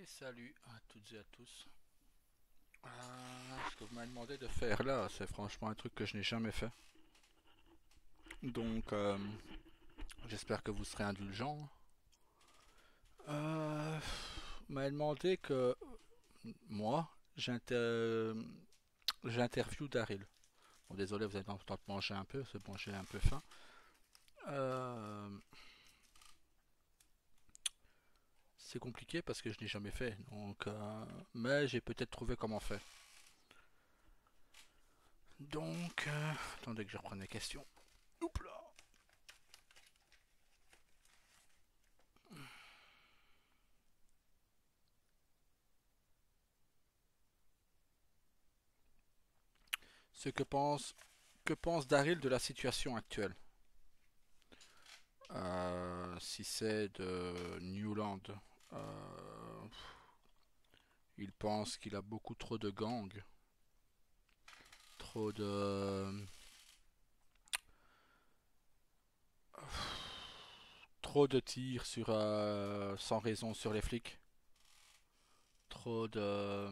Salut à toutes et à tous. Ce que vous m'avez demandé de faire là, c'est franchement un truc que je n'ai jamais fait. Donc, j'espère que vous serez indulgents. Vous m'avez demandé que moi, j'interview Daryl. Bon, désolé, vous avez peut-être manger un peu, c'est bon, j'ai un peu faim. Euh, c'est compliqué parce que je n'ai jamais fait. Mais j'ai peut-être trouvé comment faire. Donc, attendez que je reprenne les questions. Oups là. Ce que pense Daryl de la situation actuelle. Si c'est de Newland, euh, il pense qu'il a beaucoup trop de gangs, trop de trop de tirs sans raison sur les flics, trop de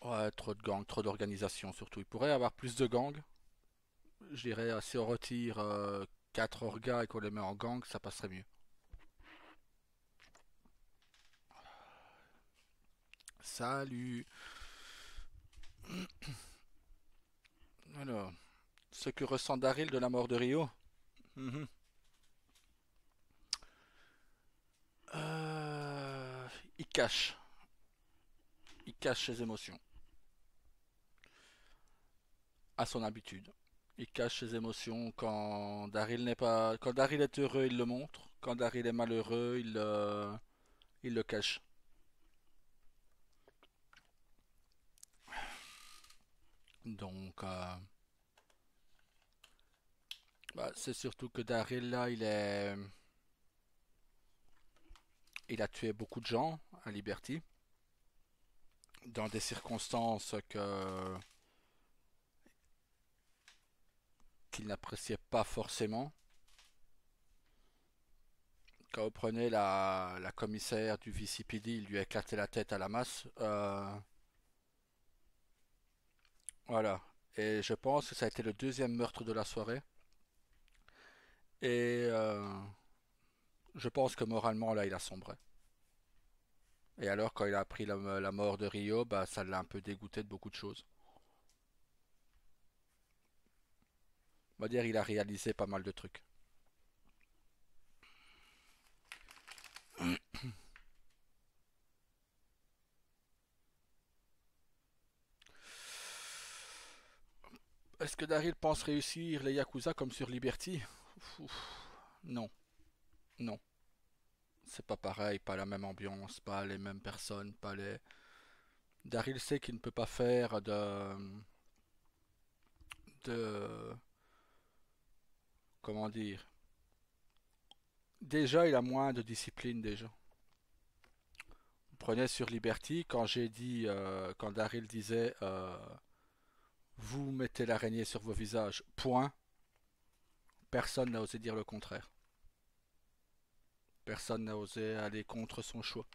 ouais, trop de gangs, trop d'organisations surtout. Il pourrait y avoir plus de gangs. Je dirais si on retire 4 orgas et qu'on les met en gang, ça passerait mieux. Salut. Alors, ce que ressent Daryl de la mort de Rio. Mhm. Euh, il cache. Il cache ses émotions. À son habitude. Il cache ses émotions quand Daryl n'est pas. Quand Daryl est heureux, il le montre. Quand Daryl est malheureux, il le cache. Donc, c'est surtout que Daryl, là, il a tué beaucoup de gens à Liberty. Dans des circonstances qu'il n'appréciait pas forcément. Quand vous prenez la commissaire du VCPD, il lui a éclaté la tête à la masse. Voilà. Et je pense que ça a été le deuxième meurtre de la soirée. Et je pense que moralement, là, il a sombré. Et alors, quand il a appris la mort de Rio, bah, ça l'a un peu dégoûté de beaucoup de choses. On va dire, il a réalisé pas mal de trucs. Est-ce que Daryl pense réussir les Yakuza comme sur Liberty? Non, non. C'est pas pareil, pas la même ambiance, pas les mêmes personnes, pas les. Daryl sait qu'il ne peut pas faire de. Comment dire? Déjà, il a moins de discipline déjà. Prenez sur Liberty, quand Daryl disait vous mettez l'araignée sur vos visages, point, personne n'a osé dire le contraire. Personne n'a osé aller contre son choix.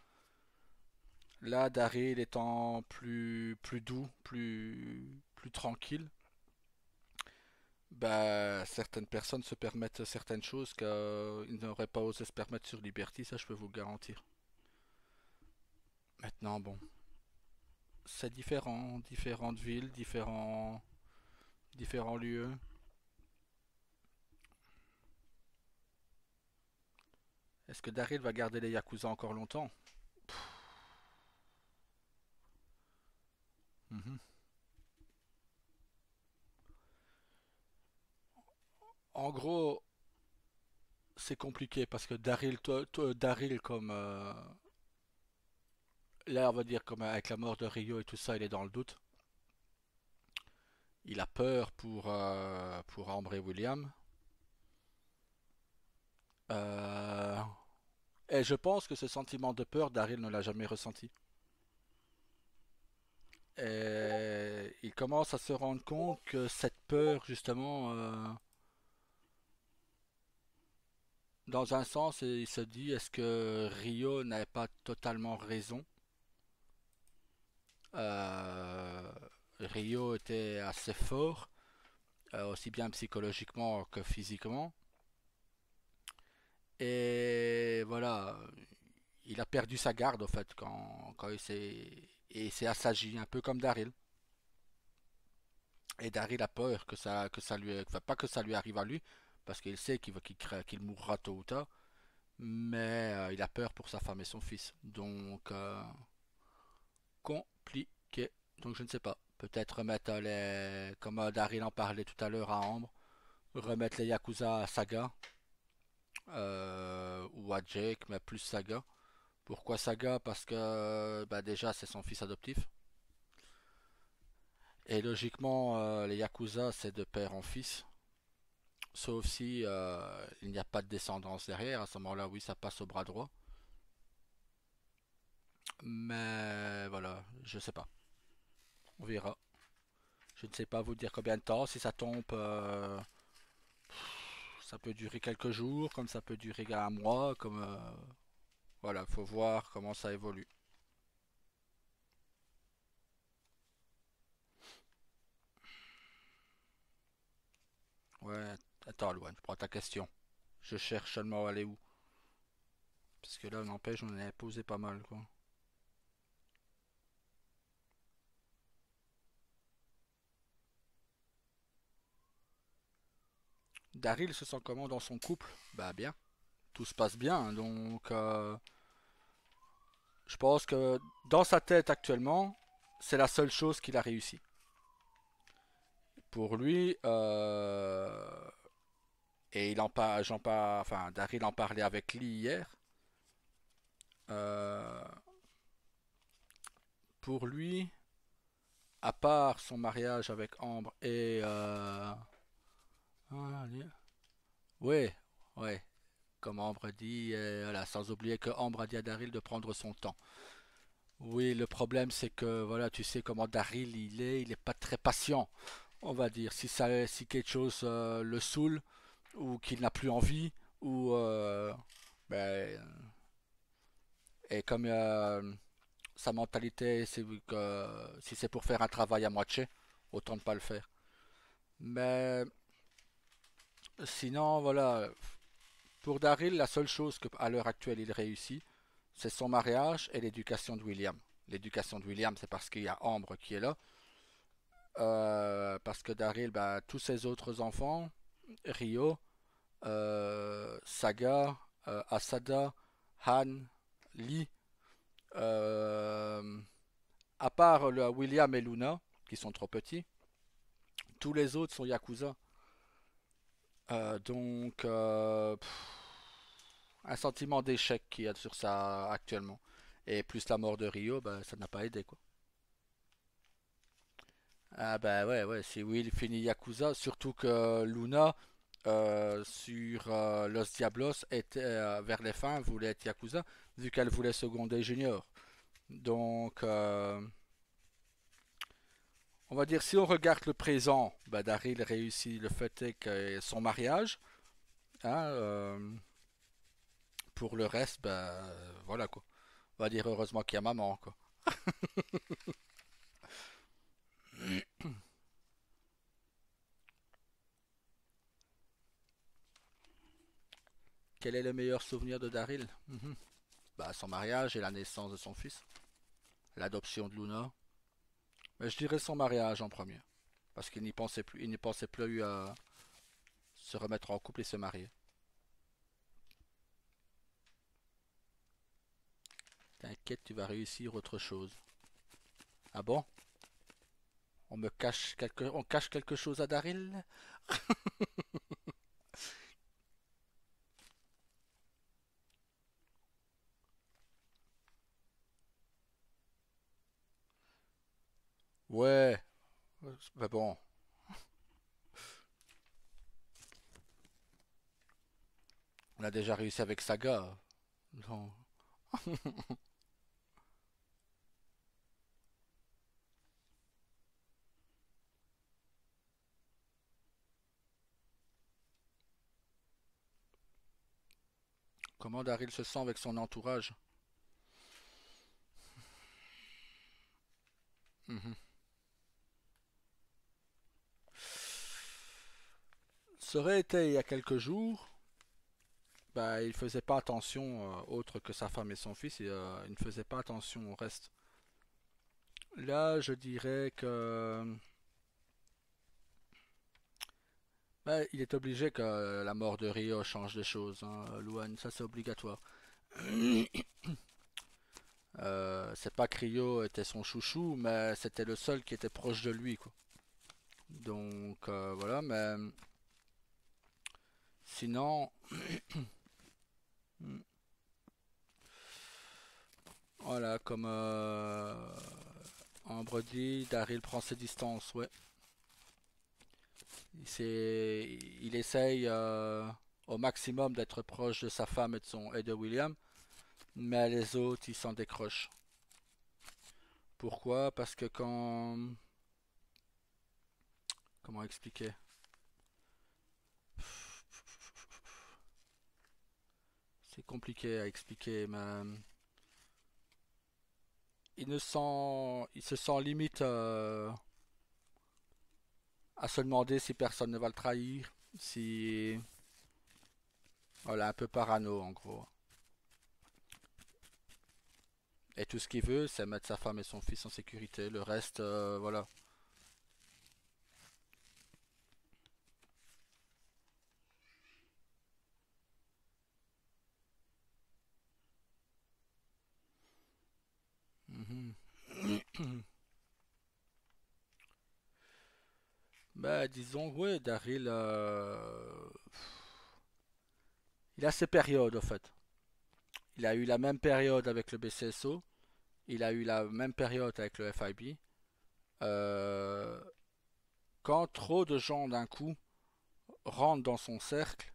Là, Daryl étant plus doux, plus tranquille, bah, certaines personnes se permettent certaines choses qu'ils n'auraient pas osé se permettre sur Liberty, ça je peux vous le garantir. Maintenant, bon, c'est différent, différentes villes, différents lieux. Est-ce que Daryl va garder les Yakuza encore longtemps? Mhm. En gros, c'est compliqué parce que Daryl comme là on va dire comme avec la mort de Rio et tout ça, il est dans le doute. Il a peur pour Amber et William. Euh, et je pense que ce sentiment de peur, Daryl ne l'a jamais ressenti. Et il commence à se rendre compte que cette peur, justement, dans un sens, il se dit, est-ce que Rio n'avait pas totalement raison? Euh, Rio était assez fort, aussi bien psychologiquement que physiquement. Et voilà, il a perdu sa garde au fait quand il s'est assagi, un peu comme Daryl. Et Daryl a peur que ça lui, enfin, pas que ça lui arrive à lui, parce qu'il sait qu'il mourra tôt ou tard, mais il a peur pour sa femme et son fils. Donc, compliqué. Donc, je ne sais pas. Peut-être remettre comme Daryl en parlait tout à l'heure à Ambre, remettre les Yakuza à Saga, ou à Jake, mais plus Saga. Pourquoi Saga? Parce que bah, déjà, c'est son fils adoptif. Et logiquement, les Yakuza, c'est de père en fils. Sauf si il n'y a pas de descendance derrière. À ce moment-là, oui, ça passe au bras droit. Mais voilà, je sais pas. On verra. Je ne sais pas vous dire combien de temps. Si ça tombe, ça peut durer quelques jours, comme ça peut durer un mois, comme voilà, faut voir comment ça évolue. Ouais, attends, Loane, je prends ta question. Je cherche seulement à aller où. Parce que là, n'empêche, on en avait posé pas mal, quoi. Daryl se sent comment dans son couple? Bah bien, tout se passe bien, donc je pense que dans sa tête actuellement, c'est la seule chose qu'il a réussi. Pour lui, et il en parle, enfin, Daryl en parlait avec Lee hier. euh, pour lui, à part son mariage avec Ambre et ouais, ouais, comme Ambre dit, voilà, sans oublier que Ambre a dit à Daryl de prendre son temps. Oui, le problème c'est que voilà, tu sais comment Daryl il est pas très patient, on va dire. Si quelque chose le saoule ou qu'il n'a plus envie ou ben, et comme sa mentalité c'est que si c'est pour faire un travail à moitié, autant ne pas le faire. Mais sinon voilà, pour Daryl, la seule chose que à l'heure actuelle il réussit, c'est son mariage et l'éducation de William. L'éducation de William, c'est parce qu'il y a Ambre qui est là. Parce que Daryl, bah, tous ses autres enfants, Rio, Saga, Asada, Han, Lee, euh, à part William et Luna, qui sont trop petits, tous les autres sont Yakuza. Donc, un sentiment d'échec qu'il y a sur ça actuellement. Et plus la mort de Rio, bah, ça n'a pas aidé, quoi. Ah bah ouais, ouais, si Will finit Yakuza, surtout que Luna, sur Los Diablos, était, vers les fins, voulait être Yakuza, vu qu'elle voulait seconder Junior. Donc, on va dire, si on regarde le présent, bah, Daryl réussit le fait est que son mariage, hein, pour le reste, bah, voilà quoi. On va dire heureusement qu'il y a maman, quoi. Quel est le meilleur souvenir de Daryl? Bah, son mariage et la naissance de son fils. L'adoption de Luna. Mais je dirais son mariage en premier. Parce qu'il n'y pensait plus, il n'y pensait plus à se remettre en couple et se marier. T'inquiète, tu vas réussir autre chose. Ah bon? On cache quelque chose à Daryl? Ouais, mais bon, on a déjà réussi avec Saga. Non. Comment Daryl se sent avec son entourage? Mhm. Ça aurait été il y a quelques jours, bah, il faisait pas attention autre que sa femme et son fils, il ne faisait pas attention au reste. Là, je dirais que bah, il est obligé que la mort de Rio change des choses, hein, Luan, ça c'est obligatoire. C'est pas que Rio était son chouchou, mais c'était le seul qui était proche de lui, quoi. Donc voilà, mais sinon, hmm, voilà, comme Ambre dit, Daryl prend ses distances, ouais. Il essaye au maximum d'être proche de sa femme et de William, mais les autres, ils s'en décrochent. Pourquoi? Parce que comment expliquer? C'est compliqué à expliquer, mais il se sent limite à se demander si personne ne va le trahir, si voilà un peu parano en gros. Et tout ce qu'il veut, c'est mettre sa femme et son fils en sécurité. Le reste, voilà. Mhm. Bah, disons, ouais, Daryl, il a ses périodes, en fait. Il a eu la même période avec le BCSO, il a eu la même période avec le FIB. Euh, Quand trop de gens d'un coup rentrent dans son cercle,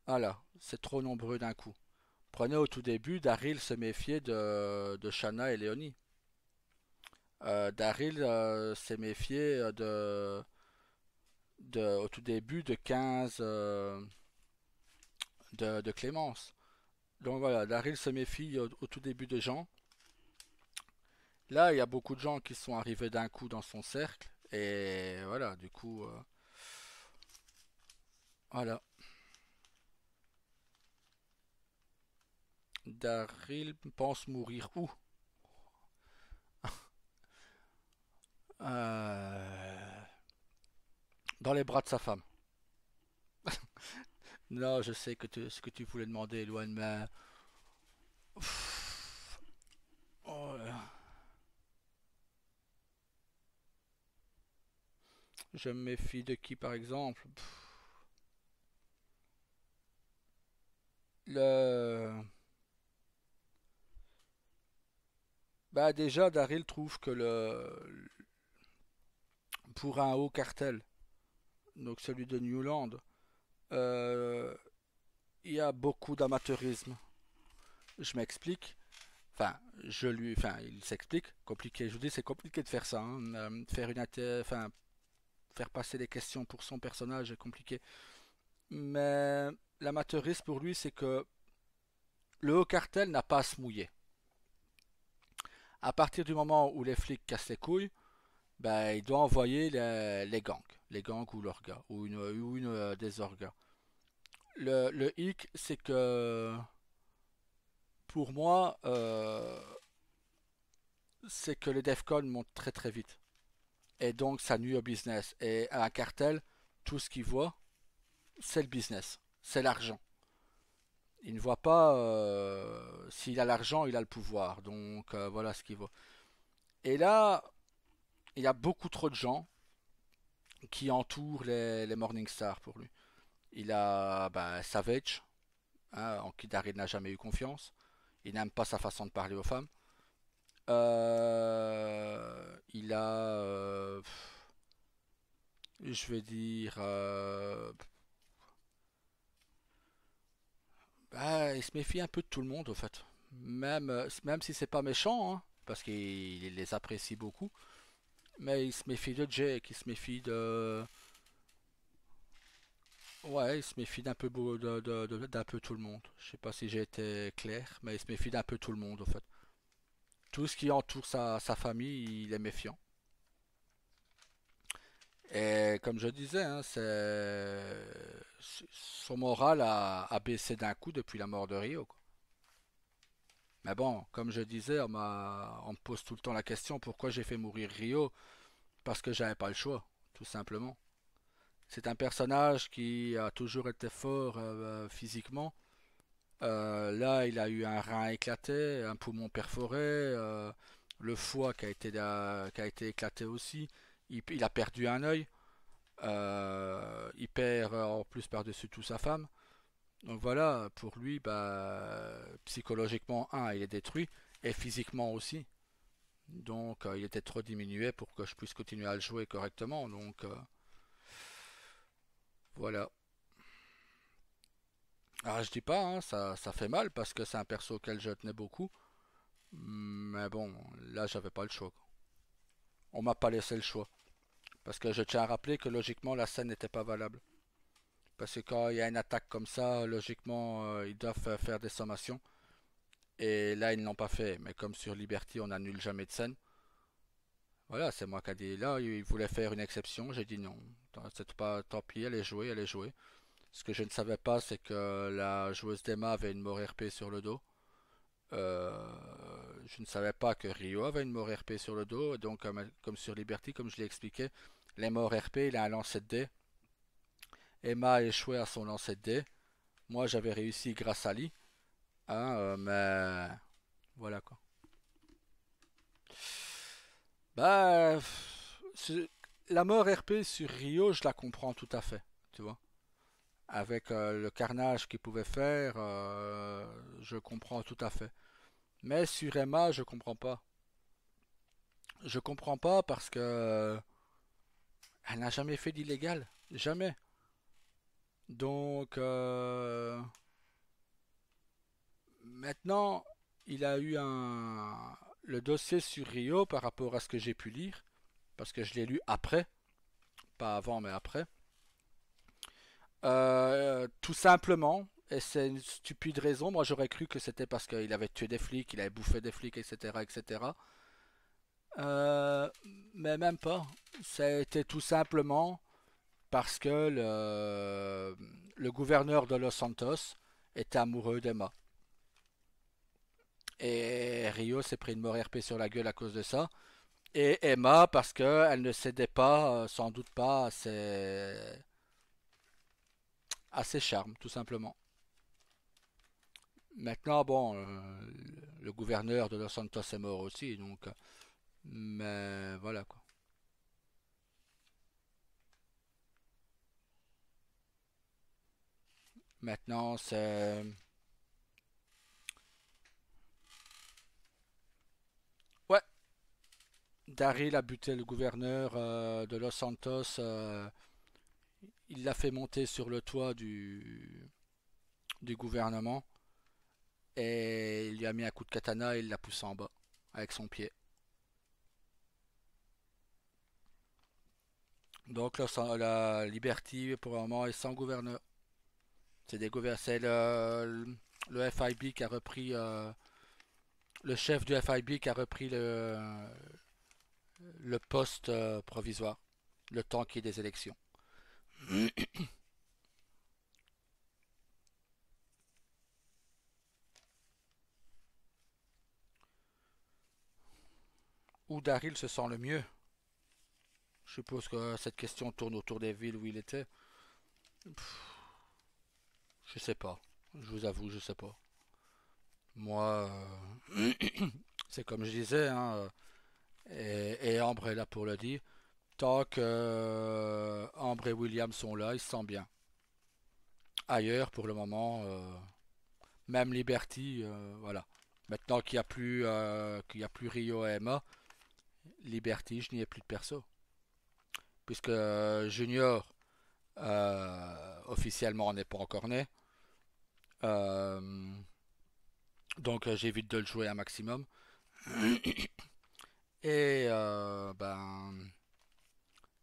voilà, c'est trop nombreux d'un coup. Prenez au tout début, Daryl se méfiait de Shanna et Léonie. Daryl s'est méfié au tout début de 15 de Clémence. Donc voilà, Daryl se méfie au tout début de gens. Là, il y a beaucoup de gens qui sont arrivés d'un coup dans son cercle. Et voilà, du coup, voilà. Daryl pense mourir où? Euh, Dans les bras de sa femme. Non, je sais ce que tu voulais demander, Eloane, mais... Oh là. Je me méfie de qui, par exemple? Le... Bah déjà, Daryl trouve que pour un haut cartel, donc celui de Newland, euh, il y a beaucoup d'amateurisme. Je m'explique. Enfin, il s'explique. Compliqué. Je vous dis, c'est compliqué de faire ça, hein. Enfin, faire passer des questions pour son personnage est compliqué. Mais l'amateurisme pour lui, c'est que le haut cartel n'a pas à se mouiller. À partir du moment où les flics cassent les couilles, ben, il doit envoyer les gangs ou leurs gars, ou une des orgas. Le hic, c'est que pour moi, c'est que les Defcon montent très très vite. Et donc ça nuit au business. Et à un cartel, tout ce qu'il voit, c'est le business, c'est l'argent. Il ne voit pas s'il a l'argent, il a le pouvoir. Donc voilà ce qu'il voit. Et là, il y a beaucoup trop de gens qui entourent les Morning Stars pour lui. Il a bah, Savage, hein, en qui Daryl n'a jamais eu confiance. Il n'aime pas sa façon de parler aux femmes. Il a, je vais dire, bah, il se méfie un peu de tout le monde, au fait. Même si c'est pas méchant, hein, parce qu'il les apprécie beaucoup. Mais il se méfie de Jake, il se méfie de... Ouais, il se méfie d'un peu, d'un peu tout le monde. Je sais pas si j'ai été clair, mais il se méfie d'un peu tout le monde, en fait. Tout ce qui entoure sa famille, il est méfiant. Et comme je disais, hein, son moral a baissé d'un coup depuis la mort de Rio, quoi. Mais bon, comme je disais, on me pose tout le temps la question pourquoi j'ai fait mourir Rio? Parce que j'avais pas le choix, tout simplement. C'est un personnage qui a toujours été fort physiquement. Là, il a eu un rein éclaté, un poumon perforé, le foie qui a été éclaté aussi. Il a perdu un œil. Il perd en plus par-dessus tout sa femme. Donc voilà, pour lui, bah, psychologiquement, il est détruit, et physiquement aussi. Donc il était trop diminué pour que je puisse continuer à le jouer correctement. Donc voilà. Alors je dis pas, hein, ça fait mal parce que c'est un perso auquel je tenais beaucoup. Mais bon, là j'avais pas le choix. On m'a pas laissé le choix. Parce que je tiens à rappeler que logiquement la scène n'était pas valable. Parce que quand il y a une attaque comme ça, logiquement ils doivent faire des sommations. Et là, ils ne l'ont pas fait. Mais comme sur Liberty, on n'annule jamais de scène. Voilà, c'est moi qui ai dit. Là, ils voulaient faire une exception. J'ai dit non. C'est pas, tant pis, elle est jouée, elle est jouée. Ce que je ne savais pas, c'est que la joueuse d'Emma avait une mort RP sur le dos. Euh, je ne savais pas que Rio avait une mort RP sur le dos. Donc, comme sur Liberty, comme je l'ai expliqué, les morts RP, il a un lancer de dés. Emma a échoué à son lancer de dés. Moi, j'avais réussi grâce à Lee. Hein, mais voilà quoi. Bah, la mort RP sur Rio, je la comprends tout à fait, tu vois. Avec le carnage qu'il pouvait faire, je comprends tout à fait. Mais sur Emma, je comprends pas. Je comprends pas parce que elle n'a jamais fait d'illégal, jamais. Donc maintenant, il a eu le dossier sur Rio par rapport à ce que j'ai pu lire, parce que je l'ai lu après, pas avant mais après. Tout simplement, et c'est une stupide raison, moi j'aurais cru que c'était parce qu'il avait tué des flics, il avait bouffé des flics, etc. etc. Euh, mais même pas. C'était tout simplement parce que le gouverneur de Los Santos était amoureux d'Emma. Et Rio s'est pris une mort RP sur la gueule à cause de ça. Et Emma parce qu'elle ne cédait pas, sans doute pas, à ses charmes, tout simplement. Maintenant, bon, le gouverneur de Los Santos est mort aussi, donc. Mais voilà quoi. Maintenant, c'est. Ouais, Daryl a buté le gouverneur de Los Santos. Il l'a fait monter sur le toit du gouvernement. Et il lui a mis un coup de katana et il l'a poussé en bas. Avec son pied. Donc la Liberty pour le moment est sans gouverneur. C'est le FIB qui a repris. Le chef du FIB qui a repris le poste provisoire. Le temps qu'il y ait des élections. Où Daryl se sent le mieux. Je suppose que cette question tourne autour des villes où il était. Je sais pas. Je vous avoue, je sais pas. Moi, c'est comme je disais, hein, et Ambre est là pour le dire. Tant que Ambre et William sont là, ils se sentent bien. Ailleurs, pour le moment, même Liberty, voilà. Maintenant qu'il y a plus Rio et Emma, Liberty, je n'y ai plus de perso. Puisque Junior, officiellement, n'est pas encore né. Euh, donc j'évite de le jouer un maximum. Et ben,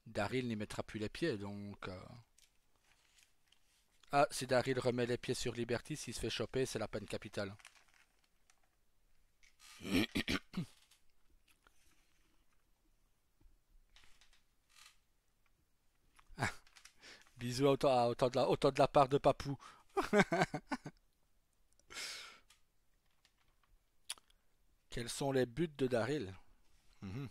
Daryl n'y mettra plus les pieds. Donc Ah, si Daryl remet les pieds sur Liberty, s'il se fait choper, c'est la peine capitale. Bisous autant de la part de Papou. Quels sont les buts de Daryl? Mhm.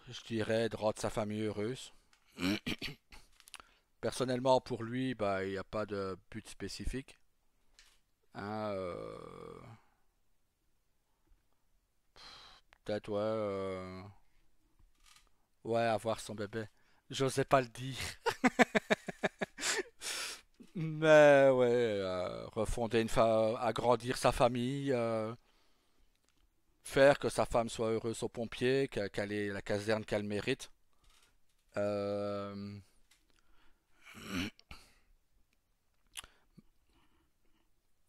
Je dirais de rendre sa famille heureuse. Personnellement, pour lui, bah, il n'y a pas de but spécifique. Hein, peut-être, ouais. Ouais, avoir son bébé. J'osais pas le dire. Mais ouais, refonder agrandir sa famille, faire que sa femme soit heureuse au pompier, qu'elle ait la caserne qu'elle mérite. Euh,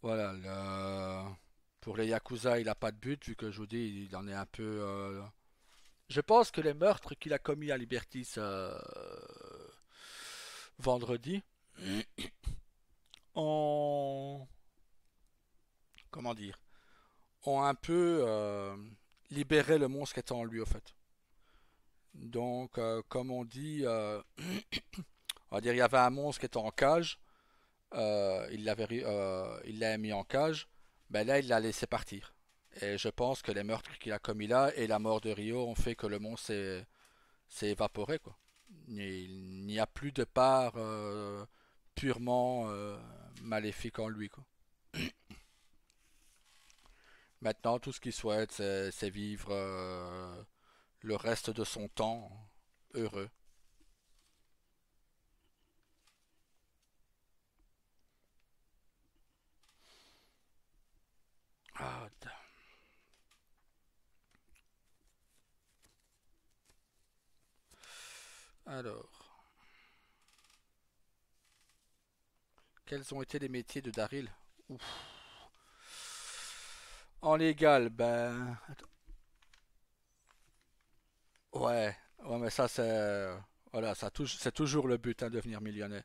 voilà, pour les Yakuza, il a pas de but, vu que je vous dis, il en est un peu. Je pense que les meurtres qu'il a commis à Liberty vendredi ont. Comment dire? Ont un peu libéré le monstre qui était en lui, au fait. Donc, comme on dit, on va dire, il y avait un monstre qui était en cage. Il l'a mis en cage. Ben là, il l'a laissé partir. Et je pense que les meurtres qu'il a commis là et la mort de Rio ont fait que le monstre s'est évaporé, quoi. Il n'y a plus de part purement maléfique en lui, quoi. Maintenant, tout ce qu'il souhaite, c'est vivre le reste de son temps heureux. Ah, alors, quels ont été les métiers de Daryl? Ouf. En légal, ben, ouais, ouais, mais ça c'est, voilà, c'est toujours le but, hein, de devenir millionnaire.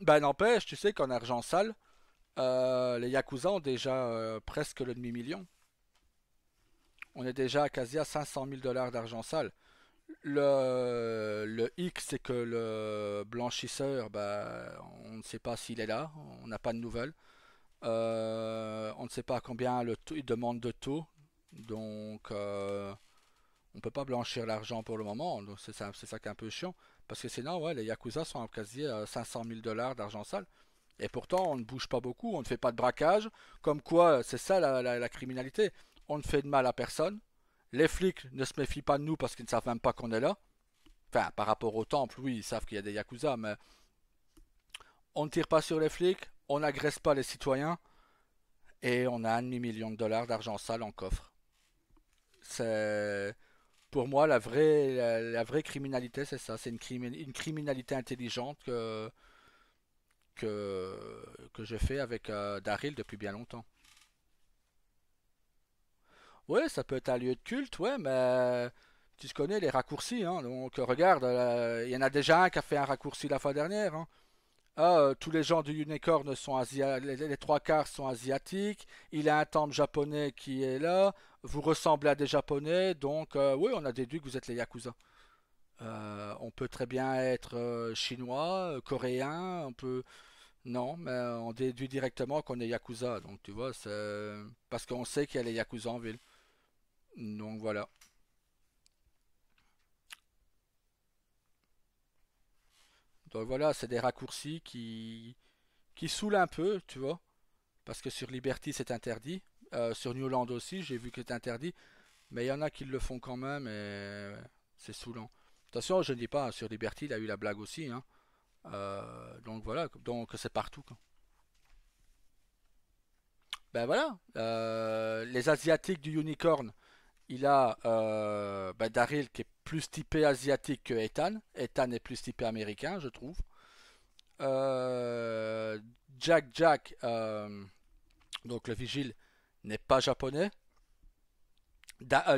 Ben n'empêche, tu sais qu'en argent sale, les Yakuza ont déjà presque le demi-million. On est déjà quasi à 500 000 dollars d'argent sale. Le X, c'est que le blanchisseur, bah, on ne sait pas s'il est là, on n'a pas de nouvelles. On ne sait pas combien il demande de taux, donc on peut pas blanchir l'argent pour le moment, donc c'est ça qui est un peu chiant. Parce que sinon, ouais, les Yakuza sont à quasi 500 000 dollars d'argent sale. Et pourtant, on ne bouge pas beaucoup, on ne fait pas de braquage. Comme quoi, c'est ça la criminalité. On ne fait de mal à personne. Les flics ne se méfient pas de nous parce qu'ils ne savent même pas qu'on est là. Enfin, par rapport au temple, oui, ils savent qu'il y a des Yakuza, mais on ne tire pas sur les flics, on n'agresse pas les citoyens, et on a un demi-million de dollars d'argent sale en coffre. C'est pour moi la vraie criminalité, c'est ça. C'est une criminalité intelligente que je fais avec Daryl depuis bien longtemps. Ouais, ça peut être un lieu de culte, ouais, mais tu connais les raccourcis, hein. Donc regarde, il y en a déjà un qui a fait un raccourci la fois dernière, hein. Ah, tous les gens du Unicorn sont asiatiques, les trois quarts sont asiatiques. Il y a un temple japonais qui est là. Vous ressemblez à des japonais, donc oui, on a déduit que vous êtes les Yakuza. On peut très bien être chinois, coréen, on peut. Non, mais on déduit directement qu'on est Yakuza. Donc tu vois, c'est parce qu'on sait qu'il y a les Yakuza en ville. Donc voilà. Donc voilà, c'est des raccourcis qui saoulent un peu, tu vois. Parce que sur Liberty c'est interdit. Sur Newland aussi, j'ai vu que c'est interdit. Mais il y en a qui le font quand même et c'est saoulant. Attention, je ne dis pas, hein, sur Liberty, il a eu la blague aussi, hein. Donc voilà, donc c'est partout, quoi. Ben voilà, les Asiatiques du Unicorn, il a Daryl qui est plus typé asiatique que Ethan. Ethan est plus typé américain, je trouve. Euh, Jack, donc le vigile, n'est pas japonais.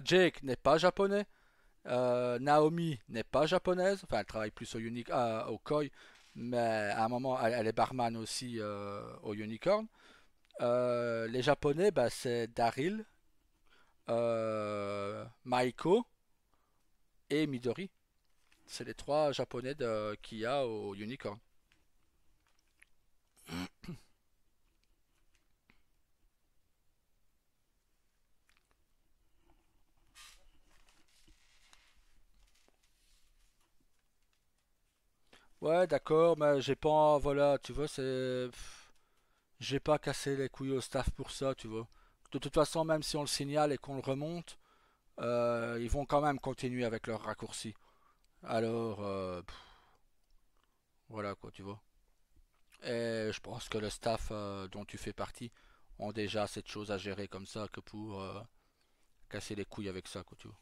Jake n'est pas japonais. Naomi n'est pas japonaise, enfin elle travaille plus au koi, mais à un moment elle est barman aussi au Unicorn. Les japonais, bah, c'est Daryl, Maiko et Midori. C'est les trois japonais qu'il y a au Unicorn. Ouais, d'accord, mais j'ai pas, voilà, tu vois, j'ai pas cassé les couilles au staff pour ça, tu vois. De toute façon, même si on le signale et qu'on le remonte, ils vont quand même continuer avec leurs raccourcis. Alors, voilà quoi, tu vois. Et je pense que le staff dont tu fais partie ont déjà cette chose à gérer comme ça que pour casser les couilles avec ça, quoi, tu vois.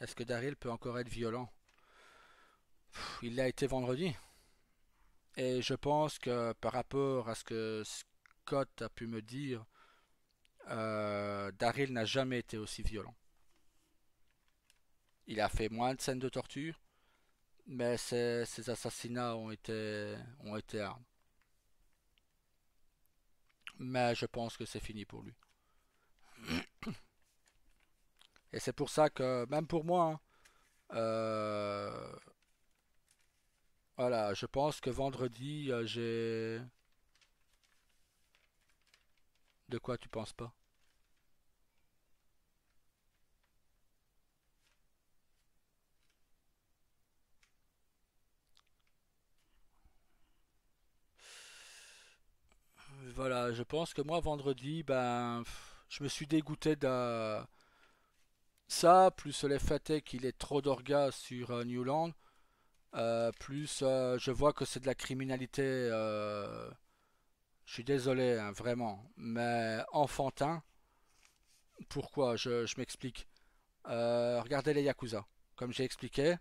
Est-ce que Daryl peut encore être violent? Il l'a été vendredi. Et je pense que par rapport à ce que Scott a pu me dire, Daryl n'a jamais été aussi violent. Il a fait moins de scènes de torture, mais ses assassinats ont été hard. Mais je pense que c'est fini pour lui. Et c'est pour ça que, même pour moi, hein, euh, voilà, je pense que vendredi, j'ai... De quoi tu penses pas? Voilà, je pense que moi, vendredi, ben, je me suis dégoûté de ça, plus le fait est qu'il est trop d'orgas sur Newland, plus je vois que c'est de la criminalité, je suis désolé, hein, vraiment, mais enfantin. Pourquoi? Je m'explique. Regardez les Yakuza. Comme j'ai expliqué,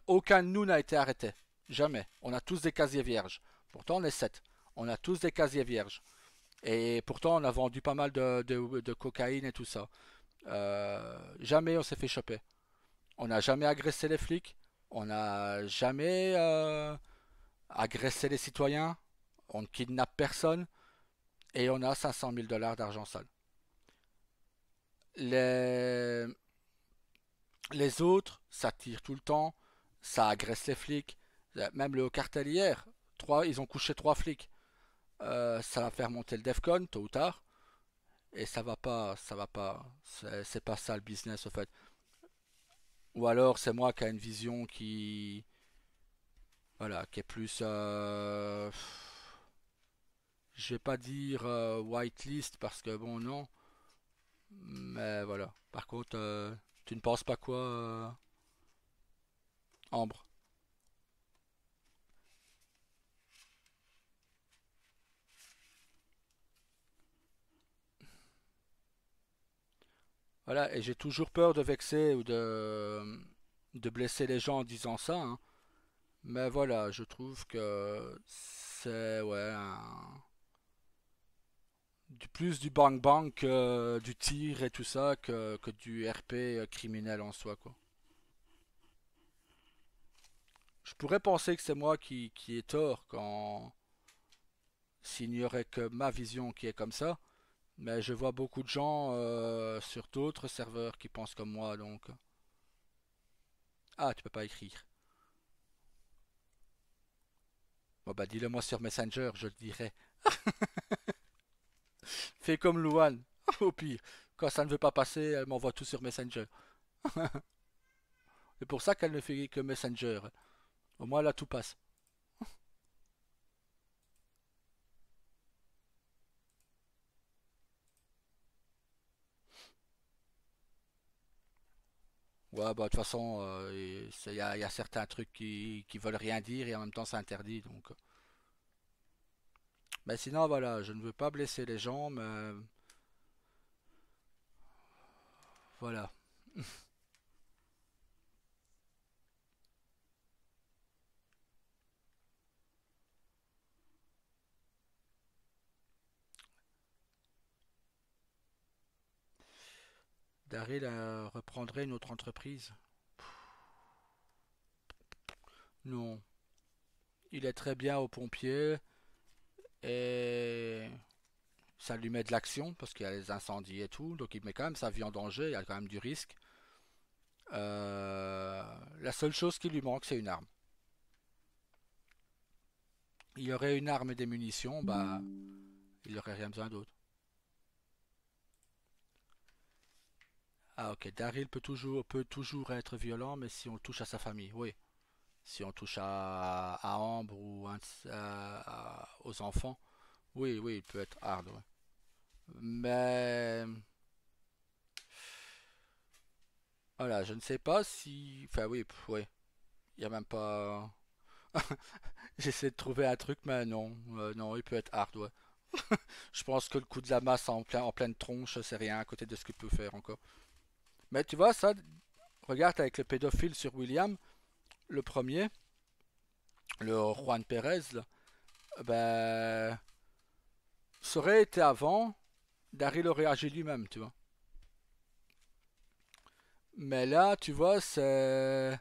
aucun de nous n'a été arrêté. Jamais. On a tous des casiers vierges. Pourtant, on est 7. On a tous des casiers vierges. Et pourtant, on a vendu pas mal de cocaïne et tout ça. Jamais on s'est fait choper. On n'a jamais agressé les flics. On n'a jamais agressé les citoyens. On ne kidnappe personne. Et on a 500 000 dollars d'argent sale. Les, les autres, ça tire tout le temps. Ça agresse les flics. Même le cartel hier, ils ont couché trois flics. Ça va faire monter le DEFCON tôt ou tard. Et ça va pas, ça va pas. C'est pas ça le business au fait. Ou alors c'est moi qui a une vision qui, voilà, qui est plus, je vais pas dire whitelist parce que bon non, mais voilà. Par contre, tu ne penses pas quoi, Ambre? Voilà, et j'ai toujours peur de vexer ou de blesser les gens en disant ça, hein. Mais voilà, je trouve que c'est ouais plus du bang bang que du tir et tout ça que du RP criminel en soi quoi. Je pourrais penser que c'est moi qui ai tort quand s'il n'y aurait que ma vision qui est comme ça, mais je vois beaucoup de gens sur d'autres serveurs qui pensent comme moi donc. Ah, tu peux pas écrire. Bon bah dis-le moi sur Messenger, je le dirai. Fais comme Luan, au pire. Quand ça ne veut pas passer, elle m'envoie tout sur Messenger. C'est pour ça qu'elle ne fait que Messenger. Au moins là tout passe. Ouais, bah de toute façon, y a certains trucs qui veulent rien dire et en même temps c'est interdit. Donc. Mais sinon, voilà, je ne veux pas blesser les gens, mais voilà. Daryl reprendrait une autre entreprise. Non. Il est très bien au pompier et ça lui met de l'action parce qu'il y a les incendies et tout. Donc il met quand même sa vie en danger, il y a quand même du risque. La seule chose qui lui manque, c'est une arme. Il y aurait une arme et des munitions, bah, il n'y aurait rien besoin d'autre. Ah ok, Daryl peut toujours être violent, mais si on touche à sa famille, oui. Si on touche à Ambre ou aux enfants, oui, oui, il peut être hard, ouais. Mais voilà, je ne sais pas si. Enfin oui, ouais. Il n'y a même pas. J'essaie de trouver un truc, mais non, non, il peut être hard, ouais. Je pense que le coup de la masse en pleine tronche, c'est rien à côté de ce qu'il peut faire encore. Mais tu vois, ça, regarde avec le pédophile sur William, le premier, le Juan Pérez, là, ben, ça aurait été avant, Daryl aurait agi lui-même, tu vois. Mais là, tu vois, c'est.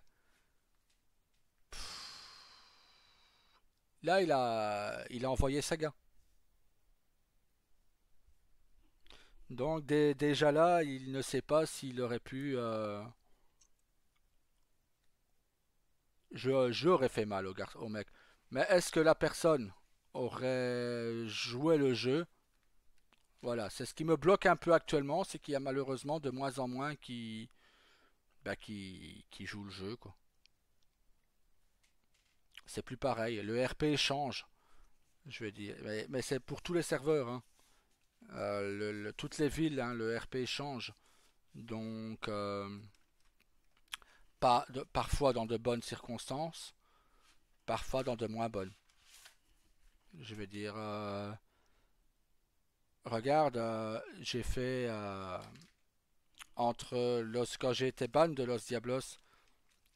Là, il a envoyé Saga. Donc, déjà là, il ne sait pas s'il aurait pu. J'aurais fait mal au mec. Mais est-ce que la personne aurait joué le jeu? Voilà, c'est ce qui me bloque un peu actuellement, c'est qu'il y a malheureusement de moins en moins qui jouent le jeu, quoi. C'est plus pareil. Le RP change, je vais dire. Mais c'est pour tous les serveurs, hein. Toutes les villes, hein, le RP change. Donc, parfois dans de bonnes circonstances, parfois dans de moins bonnes. Je vais dire, regarde, j'ai fait quand j'ai été ban de Los Diablos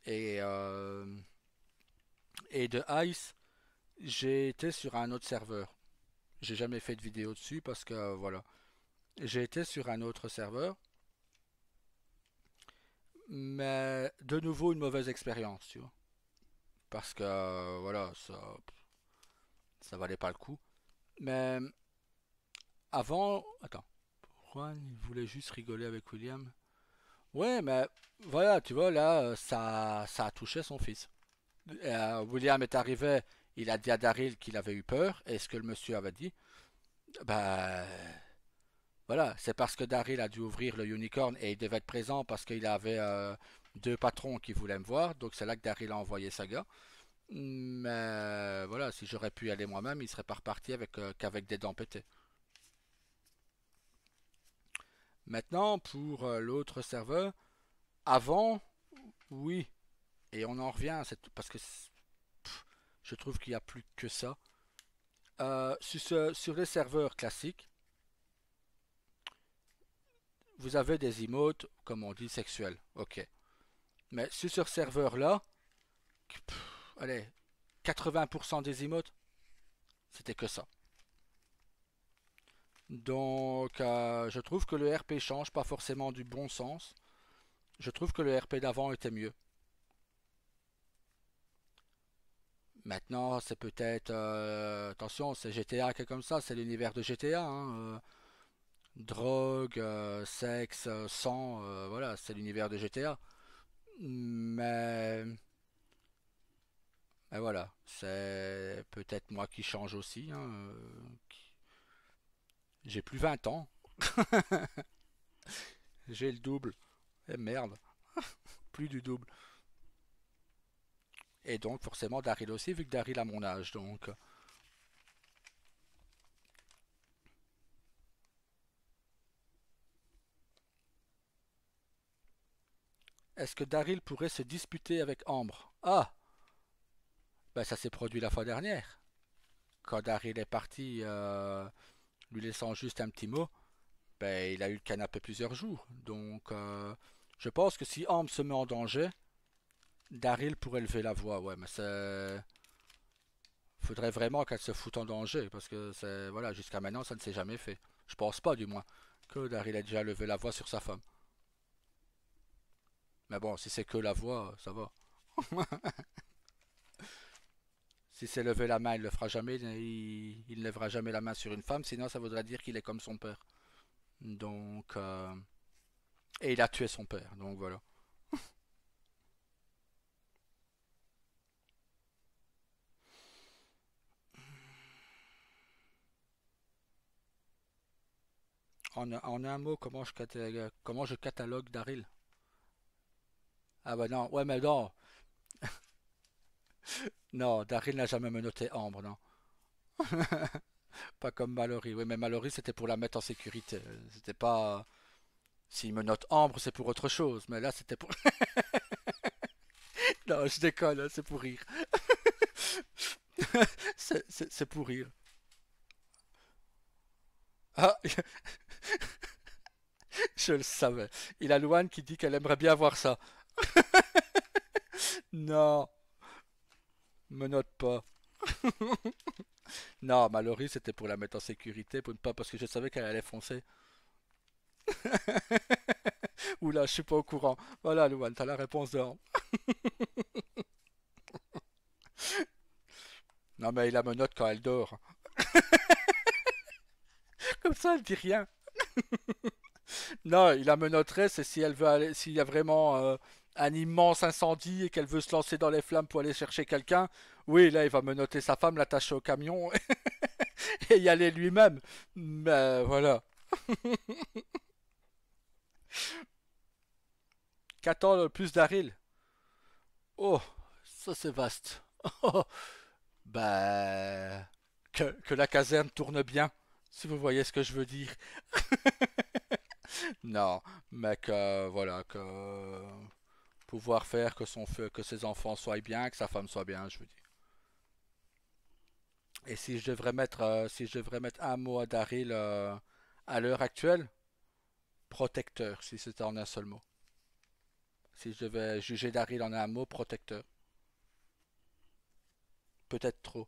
et, euh, et de Ice, j'ai été sur un autre serveur. J'ai jamais fait de vidéo dessus parce que voilà. J'ai été sur un autre serveur, mais de nouveau une mauvaise expérience, tu vois. Parce que voilà, ça valait pas le coup. Mais avant, attends, Juan, il voulait juste rigoler avec William. Ouais, mais voilà, tu vois, là, ça a touché son fils. William est arrivé, il a dit à Daryl qu'il avait eu peur, et ce que le monsieur avait dit, bah voilà, c'est parce que Daryl a dû ouvrir le unicorn et il devait être présent parce qu'il avait deux patrons qui voulaient me voir, donc c'est là que Daryl a envoyé Saga. Mais voilà, si j'aurais pu y aller moi-même, il serait pas reparti qu'avec des dents pétées. Maintenant, pour l'autre serveur, avant, oui, et on en revient, parce que je trouve qu'il n'y a plus que ça. Sur les serveurs classiques, vous avez des emotes, comme on dit, sexuels. Ok. Mais sur ce serveur-là, allez, 80% des emotes, c'était que ça. Donc, je trouve que le RP change, pas forcément du bon sens. Je trouve que le RP d'avant était mieux. Maintenant, c'est peut-être... attention, c'est GTA qui est comme ça, c'est l'univers de GTA, hein. Drogue, sexe, sang, voilà, c'est l'univers de GTA. Mais, mais voilà, c'est peut-être moi qui change aussi, hein, j'ai plus 20 ans, j'ai le double. Eh merde, plus du double. Et donc forcément Daryl aussi, vu que Daryl a mon âge. Donc, est-ce que Daryl pourrait se disputer avec Ambre? Ah, ben ça s'est produit la fois dernière. Quand Daryl est parti, lui laissant juste un petit mot, ben il a eu le canapé plusieurs jours. Donc, je pense que si Ambre se met en danger, Daryl pourrait lever la voix. Ouais, mais c'est... Faudrait vraiment qu'elle se foute en danger, parce que c'est... Voilà, jusqu'à maintenant, ça ne s'est jamais fait. Je pense pas, du moins, que Daryl ait déjà levé la voix sur sa femme. Mais bon, si c'est que la voix, ça va. Si c'est lever la main, il le fera jamais. Il ne lèvera jamais la main sur une femme, sinon ça voudrait dire qu'il est comme son père. Donc, et il a tué son père. Donc voilà. En un mot, comment je catalogue Daryl? Ah bah non, ouais mais non, non, Daryl n'a jamais menotté Ambre, non. Pas comme Mallory. Oui, mais Mallory c'était pour la mettre en sécurité. C'était pas. S'il menotte Ambre, c'est pour autre chose. Mais là, c'était pour. Non, je déconne, hein, c'est pour rire. C'est pour rire. Ah, je le savais. Il a Luan qui dit qu'elle aimerait bien voir ça. Non, menotte pas. Non, Mallory, c'était pour la mettre en sécurité, pour ne pas parce que je savais qu'elle allait foncer. Oula, je suis pas au courant. Voilà, Luan, t'as la réponse de Ambre. Non, mais il la menotte quand elle dort. Comme ça, elle dit rien. Non, il la menotterait, c'est si elle veut aller, s'il y a vraiment un immense incendie et qu'elle veut se lancer dans les flammes pour aller chercher quelqu'un. Oui, là, il va menotter sa femme, l'attacher au camion et y aller lui-même. Mais voilà. Qu'attend le plus Daryl? Oh, ça c'est vaste. Oh, bah, que la caserne tourne bien, si vous voyez ce que je veux dire. Non, mais que voilà, que pouvoir faire que que ses enfants soient bien, que sa femme soit bien, je veux dire. Et si je devrais mettre un mot à Daryl à l'heure actuelle, protecteur, si c'était en un seul mot. Si je devais juger Daryl en un mot, protecteur. Peut-être trop.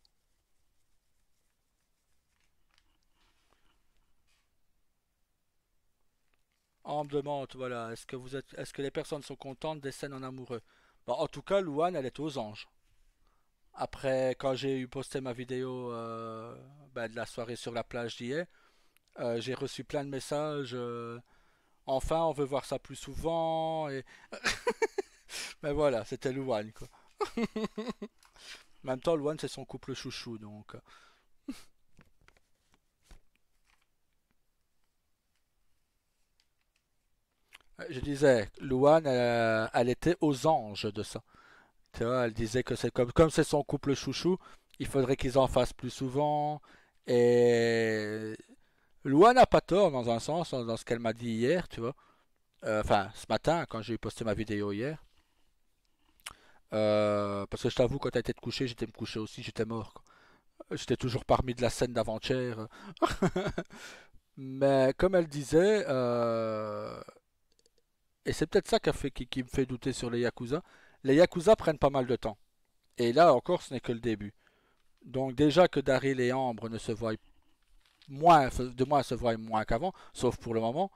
On me demande, voilà, est-ce que les personnes sont contentes des scènes en amoureux? Bah, en tout cas, Louane, elle est aux anges. Après, quand j'ai eu posté ma vidéo bah, de la soirée sur la plage d'hier, j'ai reçu plein de messages. Enfin, on veut voir ça plus souvent. Et... Mais voilà, c'était Louane, quoi. En même temps, Louane, c'est son couple chouchou, donc. Je disais, Louane, elle était aux anges de ça. Tu vois, elle disait que c'est comme c'est son couple chouchou, il faudrait qu'ils en fassent plus souvent. Et Louane n'a pas tort dans un sens, dans ce qu'elle m'a dit hier, tu vois. Enfin, ce matin, quand j'ai posté ma vidéo hier. Parce que je t'avoue, quand t'as été te coucher, j'étais me coucher aussi, j'étais mort, quoi. J'étais toujours parmi de la scène d'avant-hier. Mais comme elle disait, et c'est peut-être ça qui me fait douter sur les Yakuza prennent pas mal de temps. Et là encore, ce n'est que le début. Donc déjà que Daryl et Ambre ne se voient moins, de moins se voient moins qu'avant, sauf pour le moment.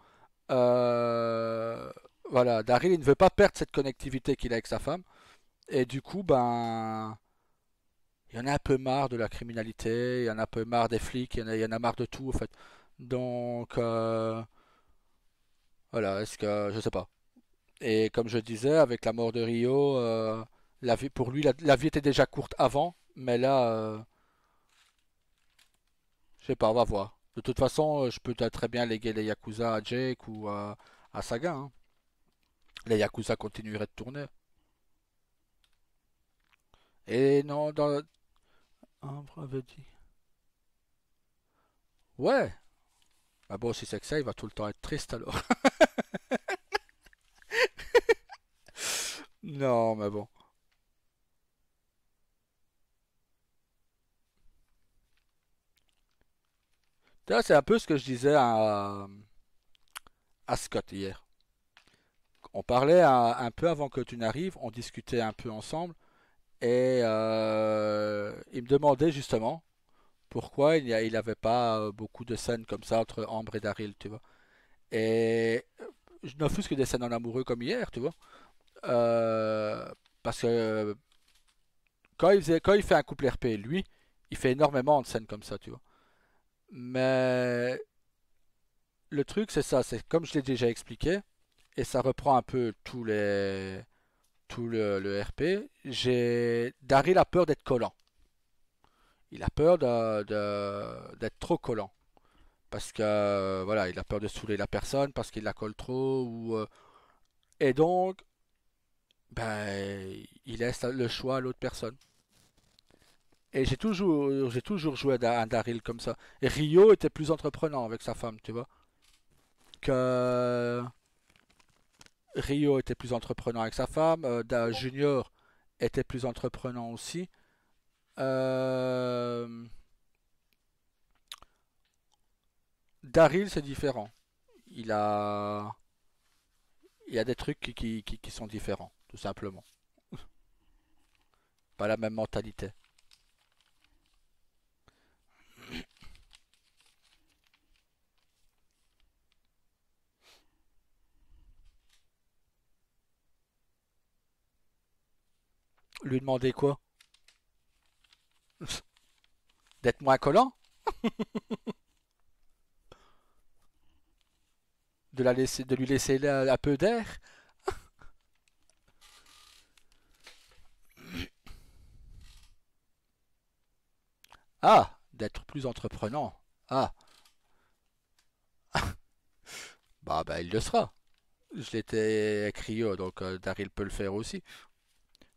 Euh, voilà, Daryl il ne veut pas perdre cette connectivité qu'il a avec sa femme. Et du coup, ben, il y en a un peu marre de la criminalité, il y en a un peu marre des flics, il y en a marre de tout en fait. Donc voilà, est-ce que je sais pas. Et comme je disais, avec la mort de Rio, la vie pour lui, la vie était déjà courte avant, mais là, je sais pas, on va voir. De toute façon, je peux très bien léguer les Yakuza à Jake ou à Saga, hein. Les Yakuza continueraient de tourner. Et non, dans... Ambre avait dit. Ouais. Bah bon, si c'est que ça, il va tout le temps être triste alors. Non, mais bon. Là, c'est un peu ce que je disais à Scott hier. On parlait un peu avant que tu n'arrives, on discutait un peu ensemble, et il me demandait justement pourquoi il avait pas beaucoup de scènes comme ça entre Ambre et Daryl, tu vois. Et je n'offusque que des scènes en amoureux comme hier, tu vois. Euh, Parce que quand il fait un couple RP, lui, il fait énormément de scènes comme ça, tu vois. Mais le truc, c'est ça, c'est comme je l'ai déjà expliqué, et ça reprend un peu tout le RP. Daryl a peur d'être collant. Il a peur d'être trop collant. Parce que, voilà, il a peur de saouler la personne, parce qu'il la colle trop, et donc, ben, il laisse le choix à l'autre personne. Et j'ai toujours joué un Daryl comme ça. Et Rio était plus entreprenant avec sa femme, tu vois. Que Rio était plus entreprenant avec sa femme. Junior était plus entreprenant aussi. Euh, Daryl, c'est différent. Il a, il y a des trucs qui sont différents, tout simplement. Pas la même mentalité. Lui demander quoi? D'être moins collant? De lui laisser un peu d'air? Ah, d'être plus entreprenant. Ah, bah il le sera. Je l'étais écrit, donc Daryl peut le faire aussi.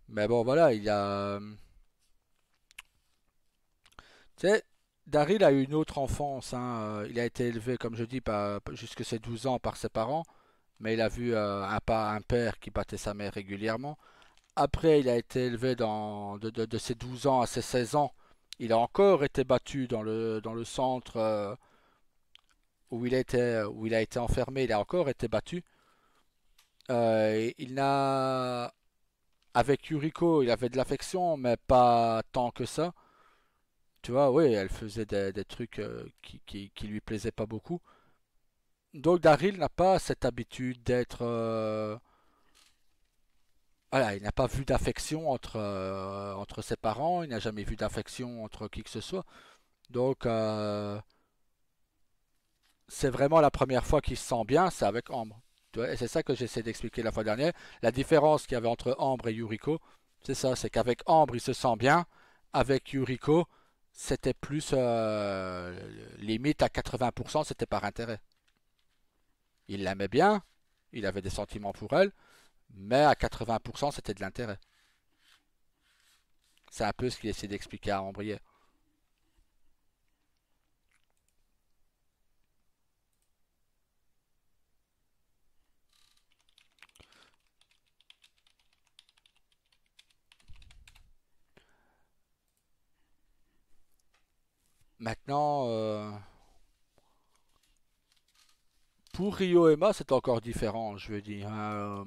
Mais bon, voilà, il y a. Tu sais, Daryl a eu une autre enfance, hein. Il a été élevé, comme je dis, jusque ses 12 ans par ses parents. Mais il a vu un père qui battait sa mère régulièrement. Après, il a été élevé de ses 12 ans à ses 16 ans. Il a encore été battu dans le centre où il a été enfermé. Il a encore été battu. Il n'a Avec Yuriko, il avait de l'affection, mais pas tant que ça. Tu vois, oui, elle faisait des trucs qui lui plaisaient pas beaucoup. Donc Daryl n'a pas cette habitude d'être... voilà, il n'a pas vu d'affection entre ses parents, il n'a jamais vu d'affection entre qui que ce soit. Donc c'est vraiment la première fois qu'il se sent bien, c'est avec Ambre. Tu vois, et c'est ça que j'essaie d'expliquer la fois dernière. La différence qu'il y avait entre Ambre et Yuriko, c'est ça, c'est qu'avec Ambre, il se sent bien. Avec Yuriko, c'était plus limite à 80%, c'était par intérêt. Il l'aimait bien, il avait des sentiments pour elle, mais à 80%, c'était de l'intérêt. C'est un peu ce qu'il essaie d'expliquer à Ambre hier. Maintenant, pour Rio et Ma, c'est encore différent, je veux dire, hein.